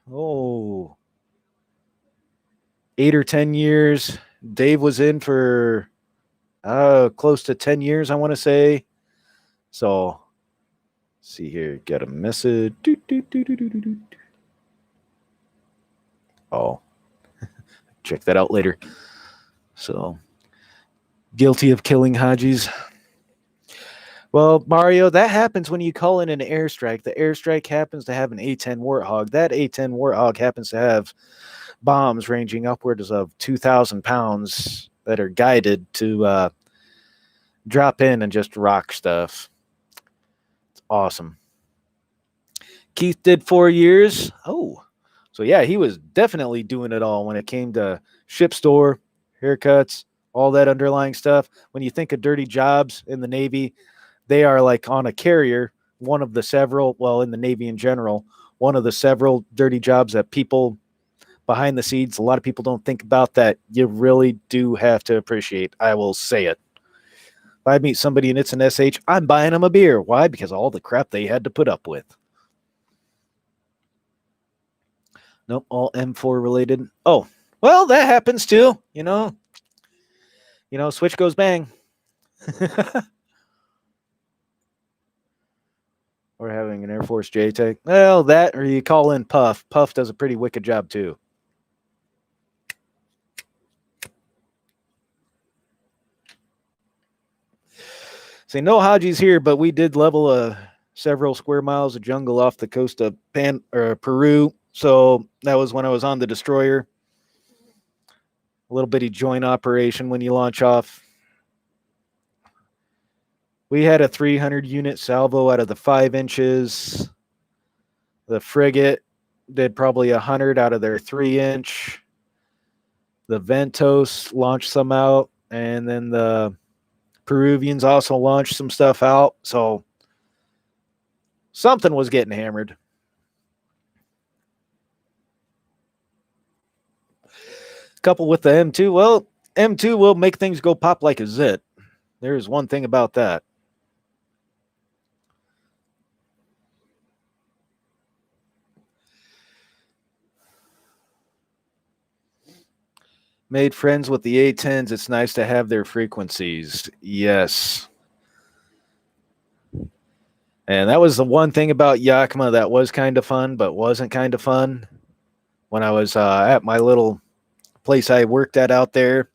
8 or 10 years. Dave was in for close to 10 years, I want to say. So, see here, get a message. Oh, check that out later. So, guilty of killing Hajis. Well, Mario, that happens when you call in an airstrike. The airstrike happens to have an A-10 Warthog. That A-10 Warthog happens to have bombs ranging upwards of 2,000 pounds that are guided to drop in and just rock stuff. It's awesome. Keith did 4 years. Oh, so yeah, he was definitely doing it all when it came to ship store, haircuts, all that underlying stuff. When you think of dirty jobs in the Navy, they are like on a carrier, one of the several, well, in the Navy in general, one of the several dirty jobs that people behind the scenes, a lot of people don't think about that you really do have to appreciate. I will say it. If I meet somebody and it's an SH, I'm buying them a beer. Why? Because of all the crap they had to put up with. Nope, all M4 related. Oh, well, that happens too. You know, switch goes bang. Or having an Air Force JTAG. Well, that or you call in Puff. Puff does a pretty wicked job too. Say no Hajis here, but we did level several square miles of jungle off the coast of Peru. So that was when I was on the destroyer. A little bitty joint operation when you launch off. We had a 300 unit salvo out of the 5 inches. The frigate did probably 100 out of their 3-inch. The Ventos launched some out, and then the Peruvians also launched some stuff out. So something was getting hammered. Coupled with the M2, well, M2 will make things go pop like a zit. There's one thing about that. Made friends with the A-10s. It's nice to have their frequencies. Yes. And that was the one thing about Yakima that was kind of fun, but wasn't kind of fun. When I was at my little place I worked at out there,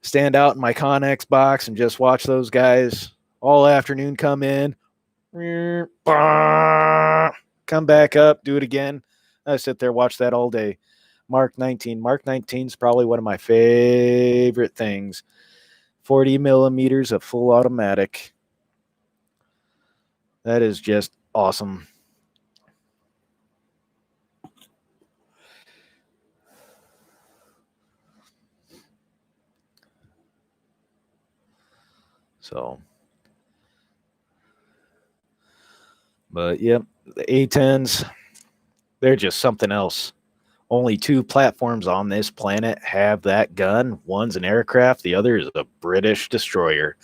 stand out in my Connex box and just watch those guys all afternoon come in, come back up, do it again. I sit there, watch that all day. Mark 19. Mark 19 is probably one of my favorite things. 40 millimeters of full automatic. That is just awesome. So, but yep, the A-10s, they're just something else. Only 2 platforms on this planet have that gun. One's an aircraft, the other is a British destroyer.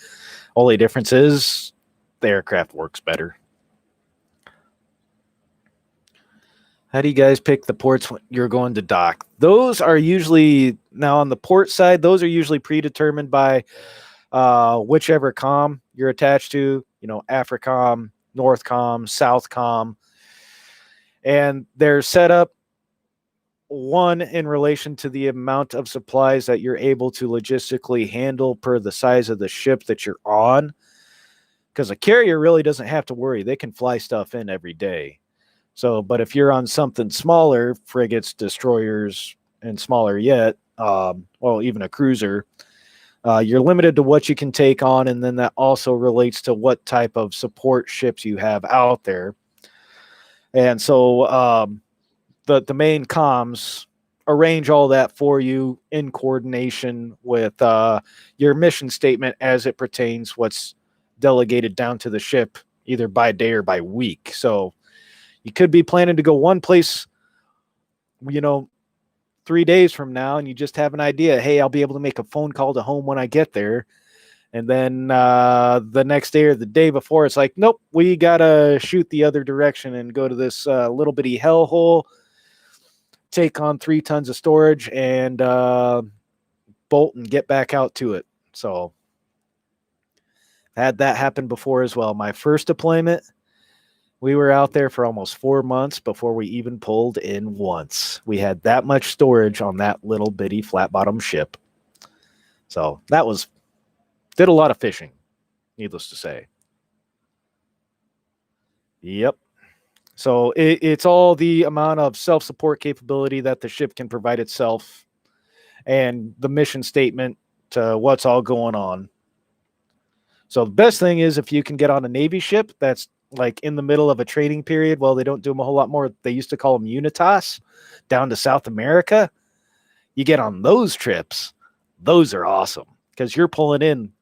Only difference is the aircraft works better. How do you guys pick the ports when you're going to dock? Those are usually, now on the port side, those are usually predetermined by whichever comm you're attached to, AFRICOM, NORTHCOM, SOUTHCOM. And they're set up, one, in relation to the amount of supplies that you're able to logistically handle per the size of the ship that you're on. Because a carrier really doesn't have to worry. They can fly stuff in every day. So, but if you're on something smaller, frigates, destroyers, and smaller yet, well, even a cruiser, you're limited to what you can take on. And then that also relates to what type of support ships you have out there. And so the main comms arrange all that for you in coordination with your mission statement as it pertains what's delegated down to the ship, either by day or by week. So you could be planning to go one place, 3 days from now, and you just have an idea, hey, I'll be able to make a phone call to home when I get there. And then the next day or the day before, it's like, nope, we got to shoot the other direction and go to this little bitty hellhole, take on 3 tons of storage, and bolt and get back out to it. So had that happen before as well. My first deployment, we were out there for almost 4 months before we even pulled in once. We had that much storage on that little bitty flat bottom ship. So did a lot of fishing, needless to say. Yep. So it's all the amount of self-support capability that the ship can provide itself and the mission statement to what's all going on. So the best thing is if you can get on a Navy ship that's like in the middle of a training period. Well, they don't do them a whole lot more. They used to call them Unitas down to South America. You get on those trips. Those are awesome because you're pulling in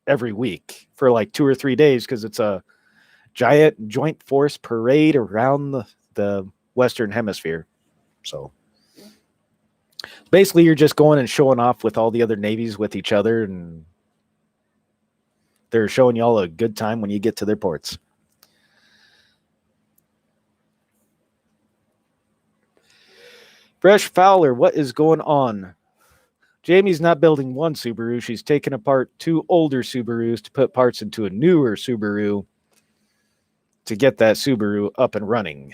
every week for like 2 or 3 days because it's a giant joint force parade around the Western Hemisphere. So basically you're just going and showing off with all the other navies with each other, and they're showing you all a good time when you get to their ports. Fresh Fowler, what is going on? Jamie's not building one Subaru. She's taken apart 2 older Subarus to put parts into a newer Subaru to get that Subaru up and running.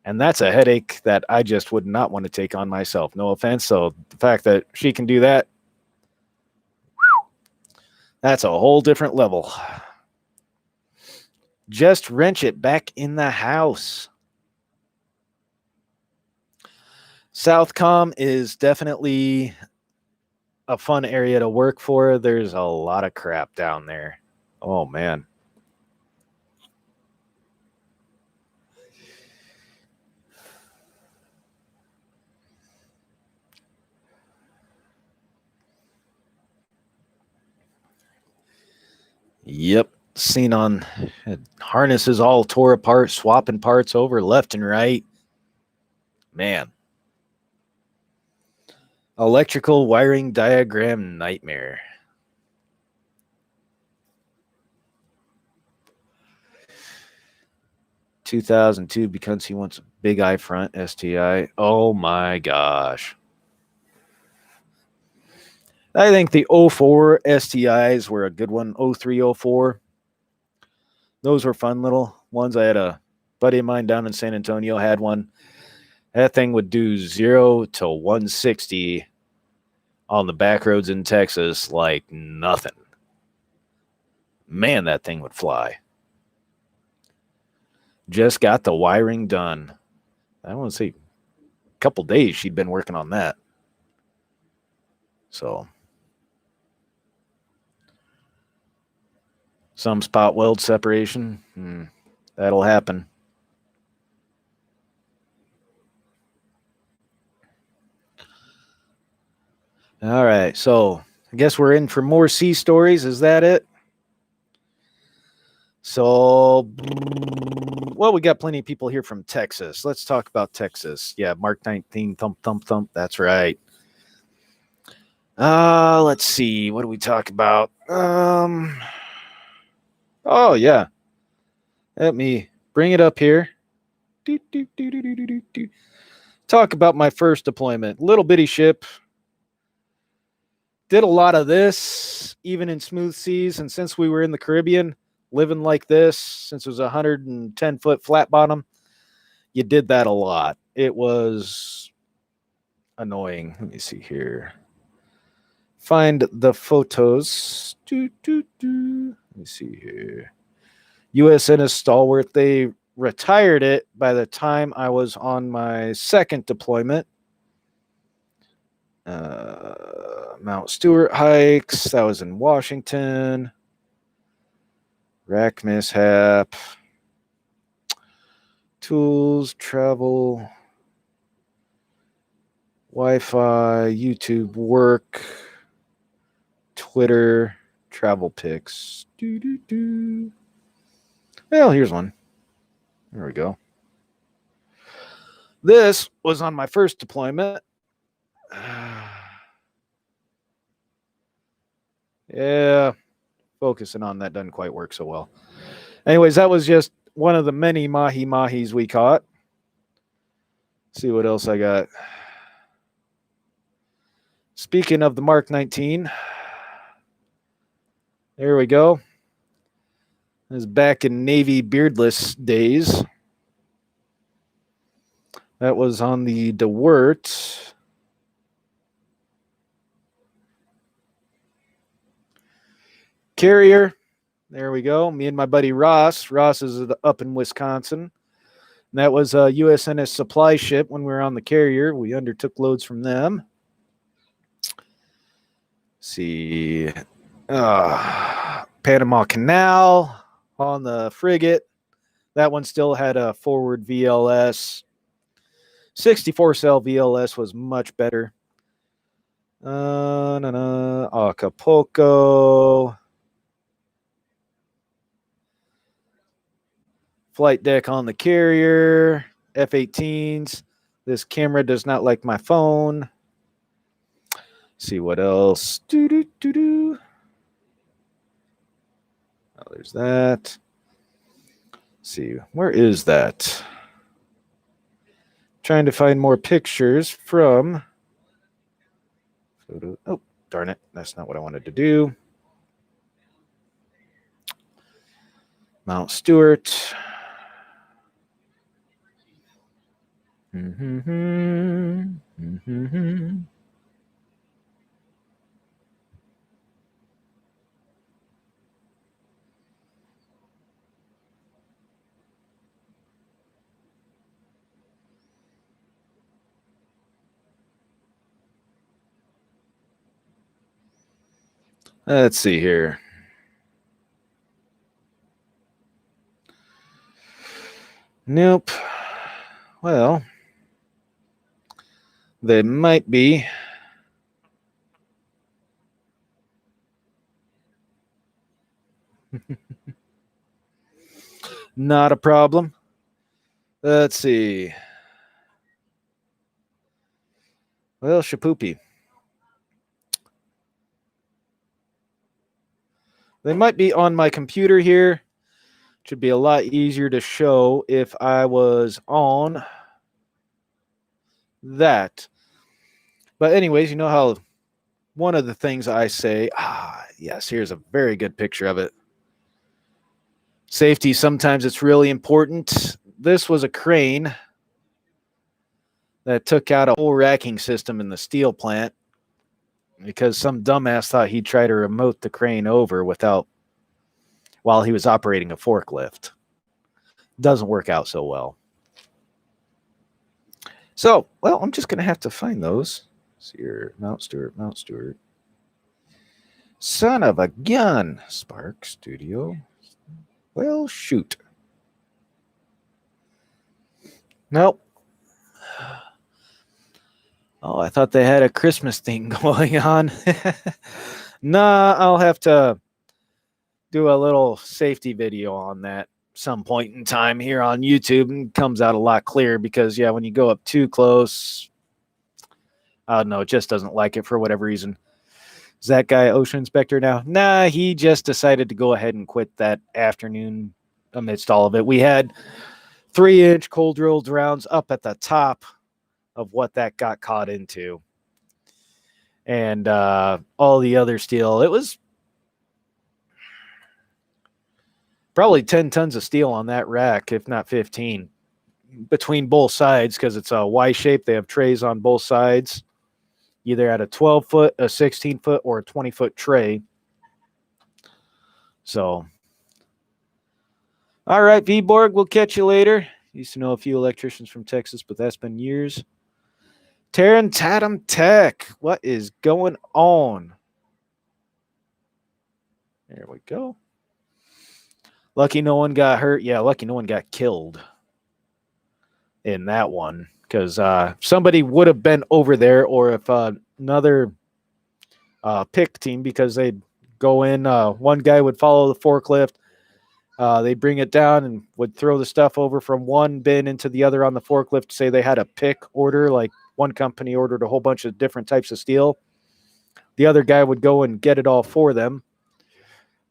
And that's a headache that I just would not want to take on myself. No offense. So the fact that she can do that, that's a whole different level. Just wrench it back in the house. Southcom is definitely a fun area to work for. There's a lot of crap down there. Oh, man. Yep. Seen on harnesses all tore apart, swapping parts over left and right. Man. Electrical wiring diagram nightmare. (2002) because he wants a big eye front STI. Oh my gosh. I think the 04 STIs were a good one. 03, 04. Those were fun little ones. I had a buddy of mine down in San Antonio had one. That thing would do 0 to 160 on the back roads in Texas like nothing. Man, that thing would fly. Just got the wiring done. I want to say a couple days she'd been working on that. So some spot weld separation. That'll happen. All right, so I guess we're in for more sea stories. Is that it? So, well, we got plenty of people here from Texas. Let's talk about Texas. Yeah, Mark 19, thump, thump, thump. That's right. Let's see. What do we talk about? Oh, yeah. Let me bring it up here. Talk about my first deployment. Little bitty ship. Did a lot of this, even in smooth seas. And since we were in the Caribbean, living like this, since it was a 110-foot flat bottom, you did that a lot. It was annoying. Let me see here. Find the photos. Let me see here. USNS Stalwart. They retired it by the time I was on my second deployment. Mount Stewart hikes. That was in Washington. Rack mishap. Tools, travel, Wi-Fi, YouTube work, Twitter, travel pics. Well, here's one. There we go. This was on my first deployment. Yeah, focusing on that doesn't quite work so well. Anyways, that was just one of the many mahi-mahis we caught. Let's see what else I got. Speaking of the Mark 19, There we go. This is back in Navy beardless days. That was on the DeWirt. Carrier. There we go. Me and my buddy Ross. Ross is up in Wisconsin. And that was a USNS supply ship when we were on the carrier. We undertook loads from them. Let's see. Panama Canal on the frigate. That one still had a forward VLS. 64 cell VLS was much better. Acapulco. Flight deck on the carrier. F-18s. This camera does not like my phone. See what else. Oh, there's that. Let's see, where is that? Trying to find more pictures from photo. Oh, darn it. That's not what I wanted to do. Mount Stewart. Let's see here. Nope. Well, they might be. Not a problem. Let's see. Well, shapoopy. They might be on my computer here. Should be a lot easier to show if I was on that. But anyways, you know how one of the things I say, yes, here's a very good picture of it. Safety, sometimes it's really important. This was a crane that took out a whole racking system in the steel plant because some dumbass thought he'd try to remote the crane over while he was operating a forklift. Doesn't work out so well. So, well, I'm just going to have to find those. See here, Mount Stewart. Son of a gun. Spark Studio. Well, shoot. Nope. Oh, I thought they had a Christmas thing going on. Nah, I'll have to do a little safety video on that some point in time here on YouTube, and it comes out a lot clearer because, yeah, when you go up too close, I don't know, it just doesn't like it for whatever reason. Is that guy ocean inspector now? Nah, he just decided to go ahead and quit that afternoon amidst all of it. We had 3-inch cold drilled rounds up at the top of what that got caught into. And all the other steel, it was probably 10 tons of steel on that rack, if not 15, between both sides, because it's a Y shape. They have trays on both sides, either at a 12-foot, a 16-foot, or a 20-foot tray. So, all right, V-Borg, we'll catch you later. Used to know a few electricians from Texas, but that's been years. Terran Tatum Tech, what is going on? There we go. Lucky no one got hurt. Yeah, lucky no one got killed in that one, because somebody would have been over there, or if another pick team, because they'd go in, one guy would follow the forklift, they'd bring it down and would throw the stuff over from one bin into the other on the forklift. Say they had a pick order, like one company ordered a whole bunch of different types of steel. The other guy would go and get it all for them.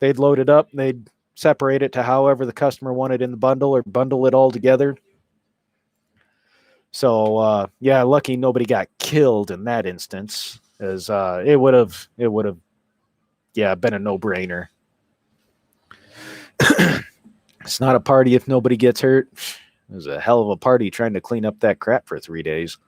They'd load it up, and they'd separate it to however the customer wanted in the bundle, or bundle it all together. So, yeah, lucky nobody got killed in that instance, as it would have, yeah, been a no-brainer. It's not a party if nobody gets hurt. It was a hell of a party trying to clean up that crap for 3 days.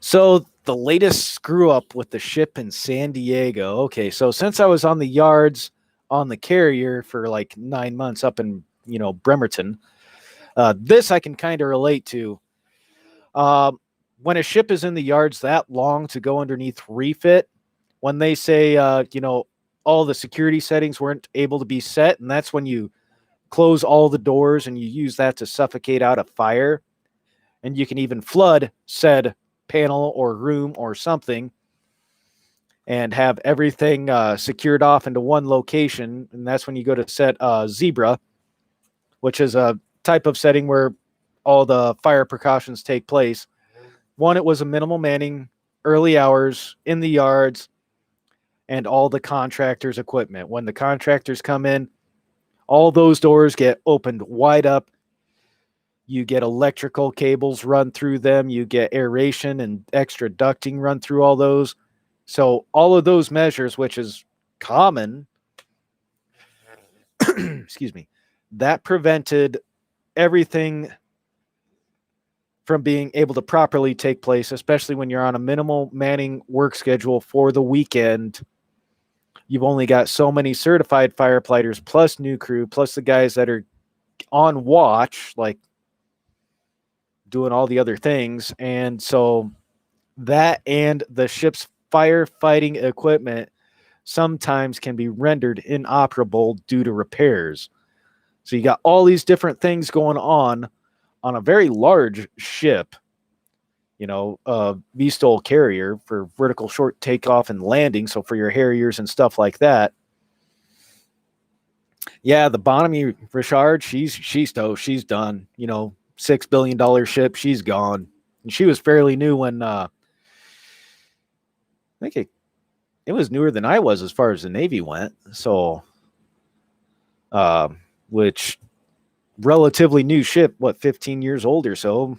So the latest screw up with the ship in San Diego. Okay, so since I was on the yards on the carrier for like 9 months up in Bremerton, this I can kind of relate to. When a ship is in the yards that long to go underneath refit, when they say all the security settings weren't able to be set, and that's when you close all the doors and you use that to suffocate out a fire, and you can even flood said panel or room or something and have everything secured off into one location. And that's when you go to set Zebra, which is a type of setting where all the fire precautions take place. One, it was a minimal manning, early hours in the yards, and all the contractors' equipment. When the contractors come in, all those doors get opened wide up. You get electrical cables run through them. You get aeration and extra ducting run through all those. So all of those measures, which is common, excuse me, that prevented everything from being able to properly take place, especially when you're on a minimal manning work schedule for the weekend. You've only got so many certified firefighters plus new crew plus the guys that are on watch, like doing all the other things. And so that and the ship's firefighting equipment sometimes can be rendered inoperable due to repairs. So you got all these different things going on a very large ship, VSTOL carrier for vertical short takeoff and landing. So for your Harriers and stuff like that. Yeah, the Bonamy Richard, she's toast. She's done. $6 billion ship. She's gone. And she was fairly new when I think it was newer than I was as far as the Navy went. So, which relatively new ship, 15 years old or so,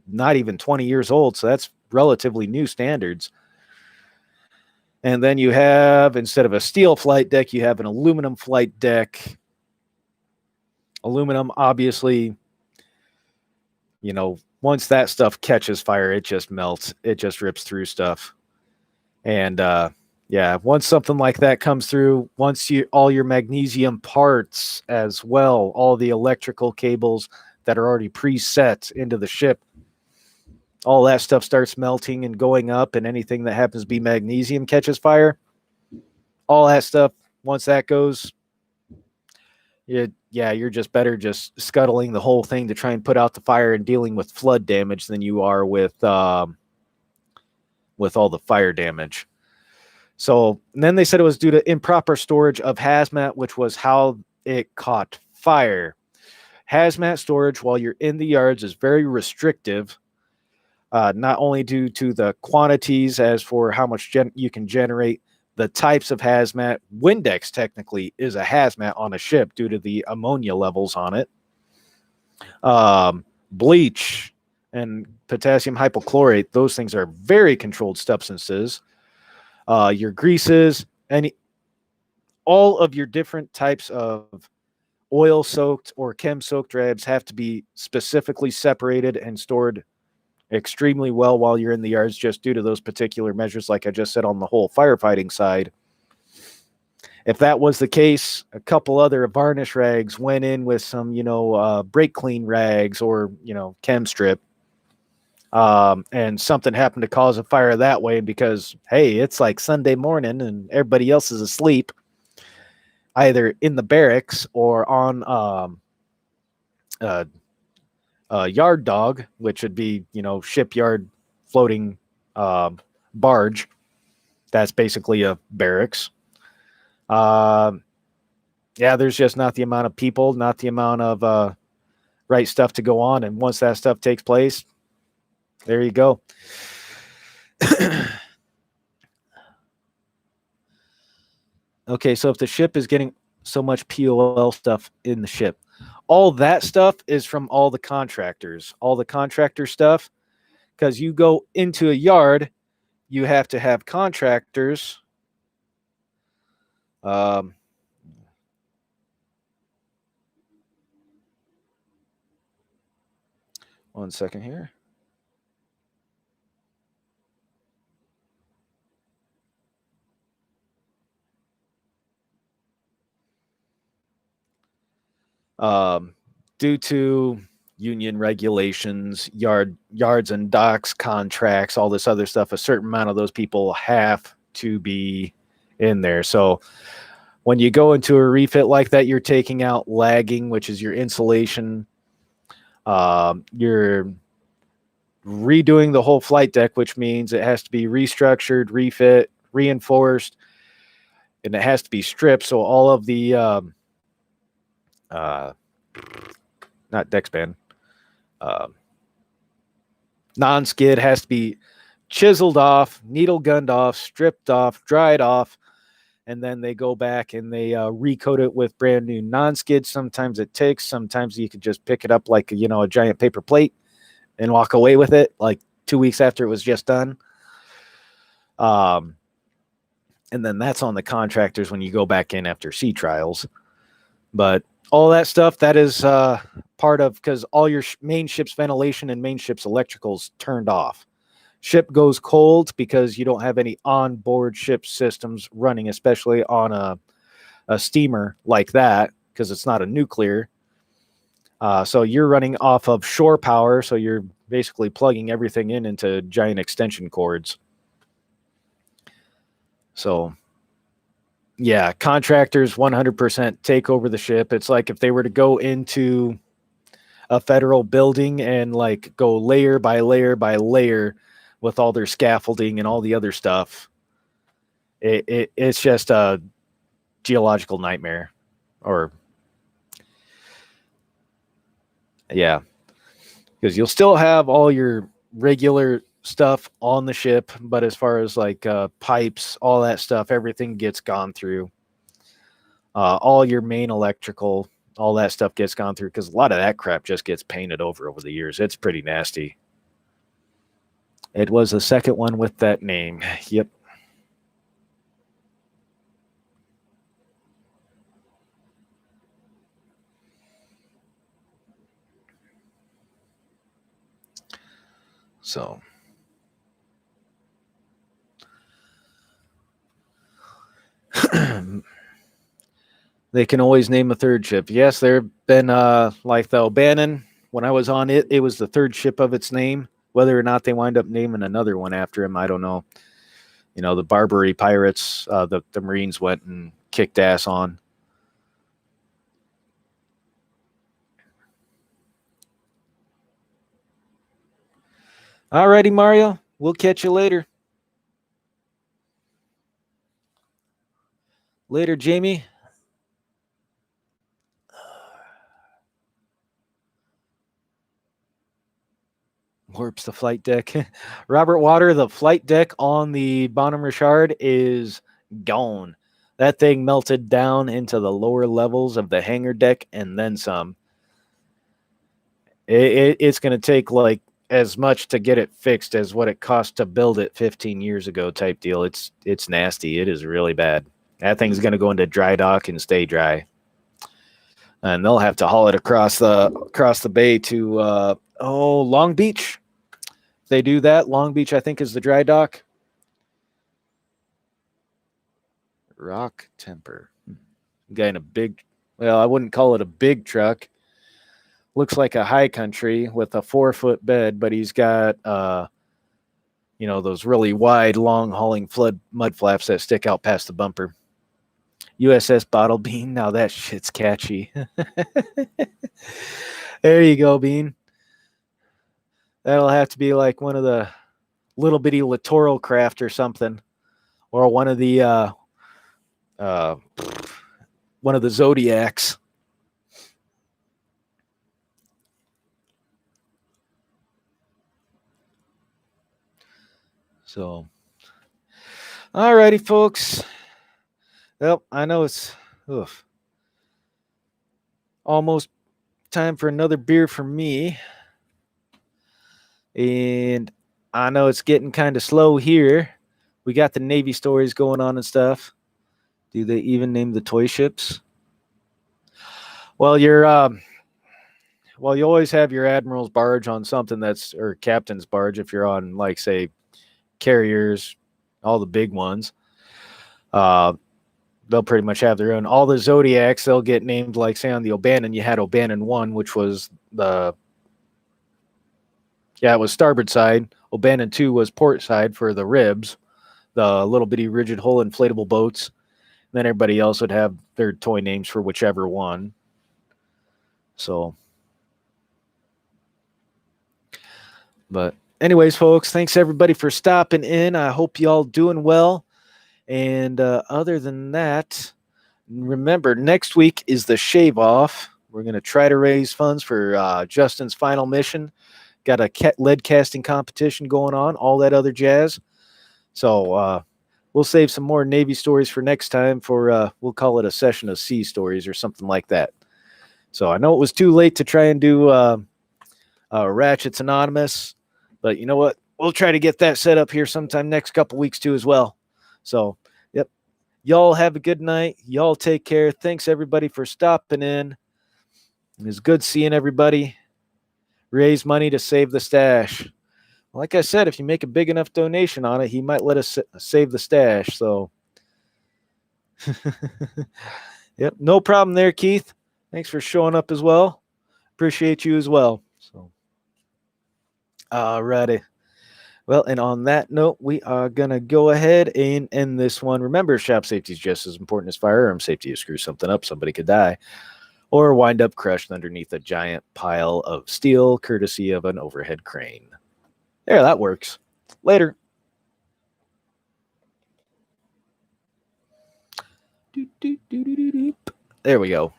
not even 20 years old. So that's relatively new standards. And then you have, instead of a steel flight deck, you have an aluminum flight deck. Aluminum, obviously, once that stuff catches fire, it just melts. It just rips through stuff. And once something like that comes through, once all your magnesium parts as well, all the electrical cables that are already preset into the ship, all that stuff starts melting and going up, and anything that happens to be magnesium catches fire. All that stuff, once that goes, you're just better just scuttling the whole thing to try and put out the fire and dealing with flood damage than you are with all the fire damage. So then they said it was due to improper storage of hazmat, which was how it caught fire. Hazmat storage while you're in the yards is very restrictive, not only due to the quantities as for how much you can generate, the types of hazmat. Windex technically is a hazmat on a ship due to the ammonia levels on it. Bleach and potassium hypochlorite, those things are very controlled substances. Your greases, all of your different types of oil-soaked or chem-soaked drabs have to be specifically separated and stored extremely well while you're in the yards, just due to those particular measures, like I just said, on the whole firefighting side. If that was the case, a couple other varnish rags went in with some, brake clean rags or, chem strip. And something happened to cause a fire that way because, hey, it's like Sunday morning and everybody else is asleep, either in the barracks or on yard dog, which would be, shipyard floating barge. That's basically a barracks. There's just not the amount of people, not the amount of right stuff to go on. And once that stuff takes place, there you go. Okay, so if the ship is getting so much POL stuff in the ship, all that stuff is from all the contractors, all the contractor stuff, because you go into a yard, you have to have contractors Um, One second here. Um, Due to union regulations, yards and docks contracts, all this other stuff, a certain amount of those people have to be in there. So when you go into a refit like that, you're taking out lagging, which is your insulation. You're redoing the whole flight deck, which means it has to be restructured, refit, reinforced, and it has to be stripped. So all of the uh, not deck span, non-skid has to be chiseled off, needle gunned off, stripped off, dried off, and then they go back and they recoat it with brand new non-skid. Sometimes it takes, sometimes you could just pick it up like a giant paper plate and walk away with it like 2 weeks after it was just done. And then that's on the contractors when you go back in after sea trials. But all that stuff, that is part of, because all your main ship's ventilation and main ship's electricals turned off. Ship goes cold because you don't have any onboard ship systems running, especially on a steamer like that, because it's not a nuclear. So you're running off of shore power, so you're basically plugging everything into giant extension cords. So yeah, contractors 100% take over the ship. It's like if they were to go into a federal building and like go layer by layer by layer with all their scaffolding and all the other stuff, it's just a geological nightmare. Or yeah, because you'll still have all your regular stuff on the ship, but as far as like pipes, all that stuff, everything gets gone through. All your main electrical, all that stuff gets gone through, because a lot of that crap just gets painted over the years. It's pretty nasty. It was the second one with that name. Yep. So they can always name a third ship. Yes, there have been like the O'Bannon. When I was on it, it was the third ship of its name. Whether or not they wind up naming another one after him, I don't know. The Barbary pirates, the Marines went and kicked ass on. Alrighty, Mario. We'll catch you later. Later, Jamie. Warps the flight deck. Robert Water, the flight deck on the Bonhomme Richard is gone. That thing melted down into the lower levels of the hangar deck and then some. It's going to take like as much to get it fixed as what it cost to build it 15 years ago type deal. It's nasty. It is really bad. That thing's going to go into dry dock and stay dry. And they'll have to haul it across the bay to Long Beach. If they do that, Long Beach, I think, is the dry dock. Rock Temper. Guy in a big, well, I wouldn't call it a big truck. Looks like a high country with a 4-foot bed, but he's got those really wide, long hauling mud flaps that stick out past the bumper. USS Bottle Bean. Now that shit's catchy. There you go, Bean. That'll have to be like one of the little bitty littoral craft or something, or one of the Zodiacs. So, alrighty, folks. Well, I know it's almost time for another beer for me. And I know it's getting kind of slow here. We got the Navy stories going on and stuff. Do they even name the toy ships? Well, you always have your admiral's barge on something that's or captain's barge if you're on like say carriers, all the big ones. Uh, they'll pretty much have their own. All the Zodiacs, they'll get named like say on the O'Bannon, you had O'Bannon 1, which was it was starboard side. O'Bannon 2 was port side for the ribs, the little bitty rigid hull inflatable boats. Then everybody else would have their toy names for whichever one. So, but anyways, folks, thanks everybody for stopping in. I hope y'all doing well. And other than that, remember next week is the shave off. We're going to try to raise funds for Justin's final mission. Got a lead casting competition going on, all that other jazz. So we'll save some more Navy stories for next time for, we'll call it a session of sea stories or something like that. So I know it was too late to try and do Ratchets Anonymous, but you know what? We'll try to get that set up here sometime next couple weeks too as well. So, yep. Y'all have a good night. Y'all take care. Thanks everybody for stopping in. It was good seeing everybody. Raise money to save the stash. Like I said, if you make a big enough donation on it, he might let us save the stash. So, yep, no problem there, Keith. Thanks for showing up as well. Appreciate you as well. So, alrighty. Well, and on that note, we are going to go ahead and end this one. Remember, shop safety is just as important as firearm safety. You screw something up, somebody could die or wind up crushed underneath a giant pile of steel, courtesy of an overhead crane. There, that works. Later. There we go.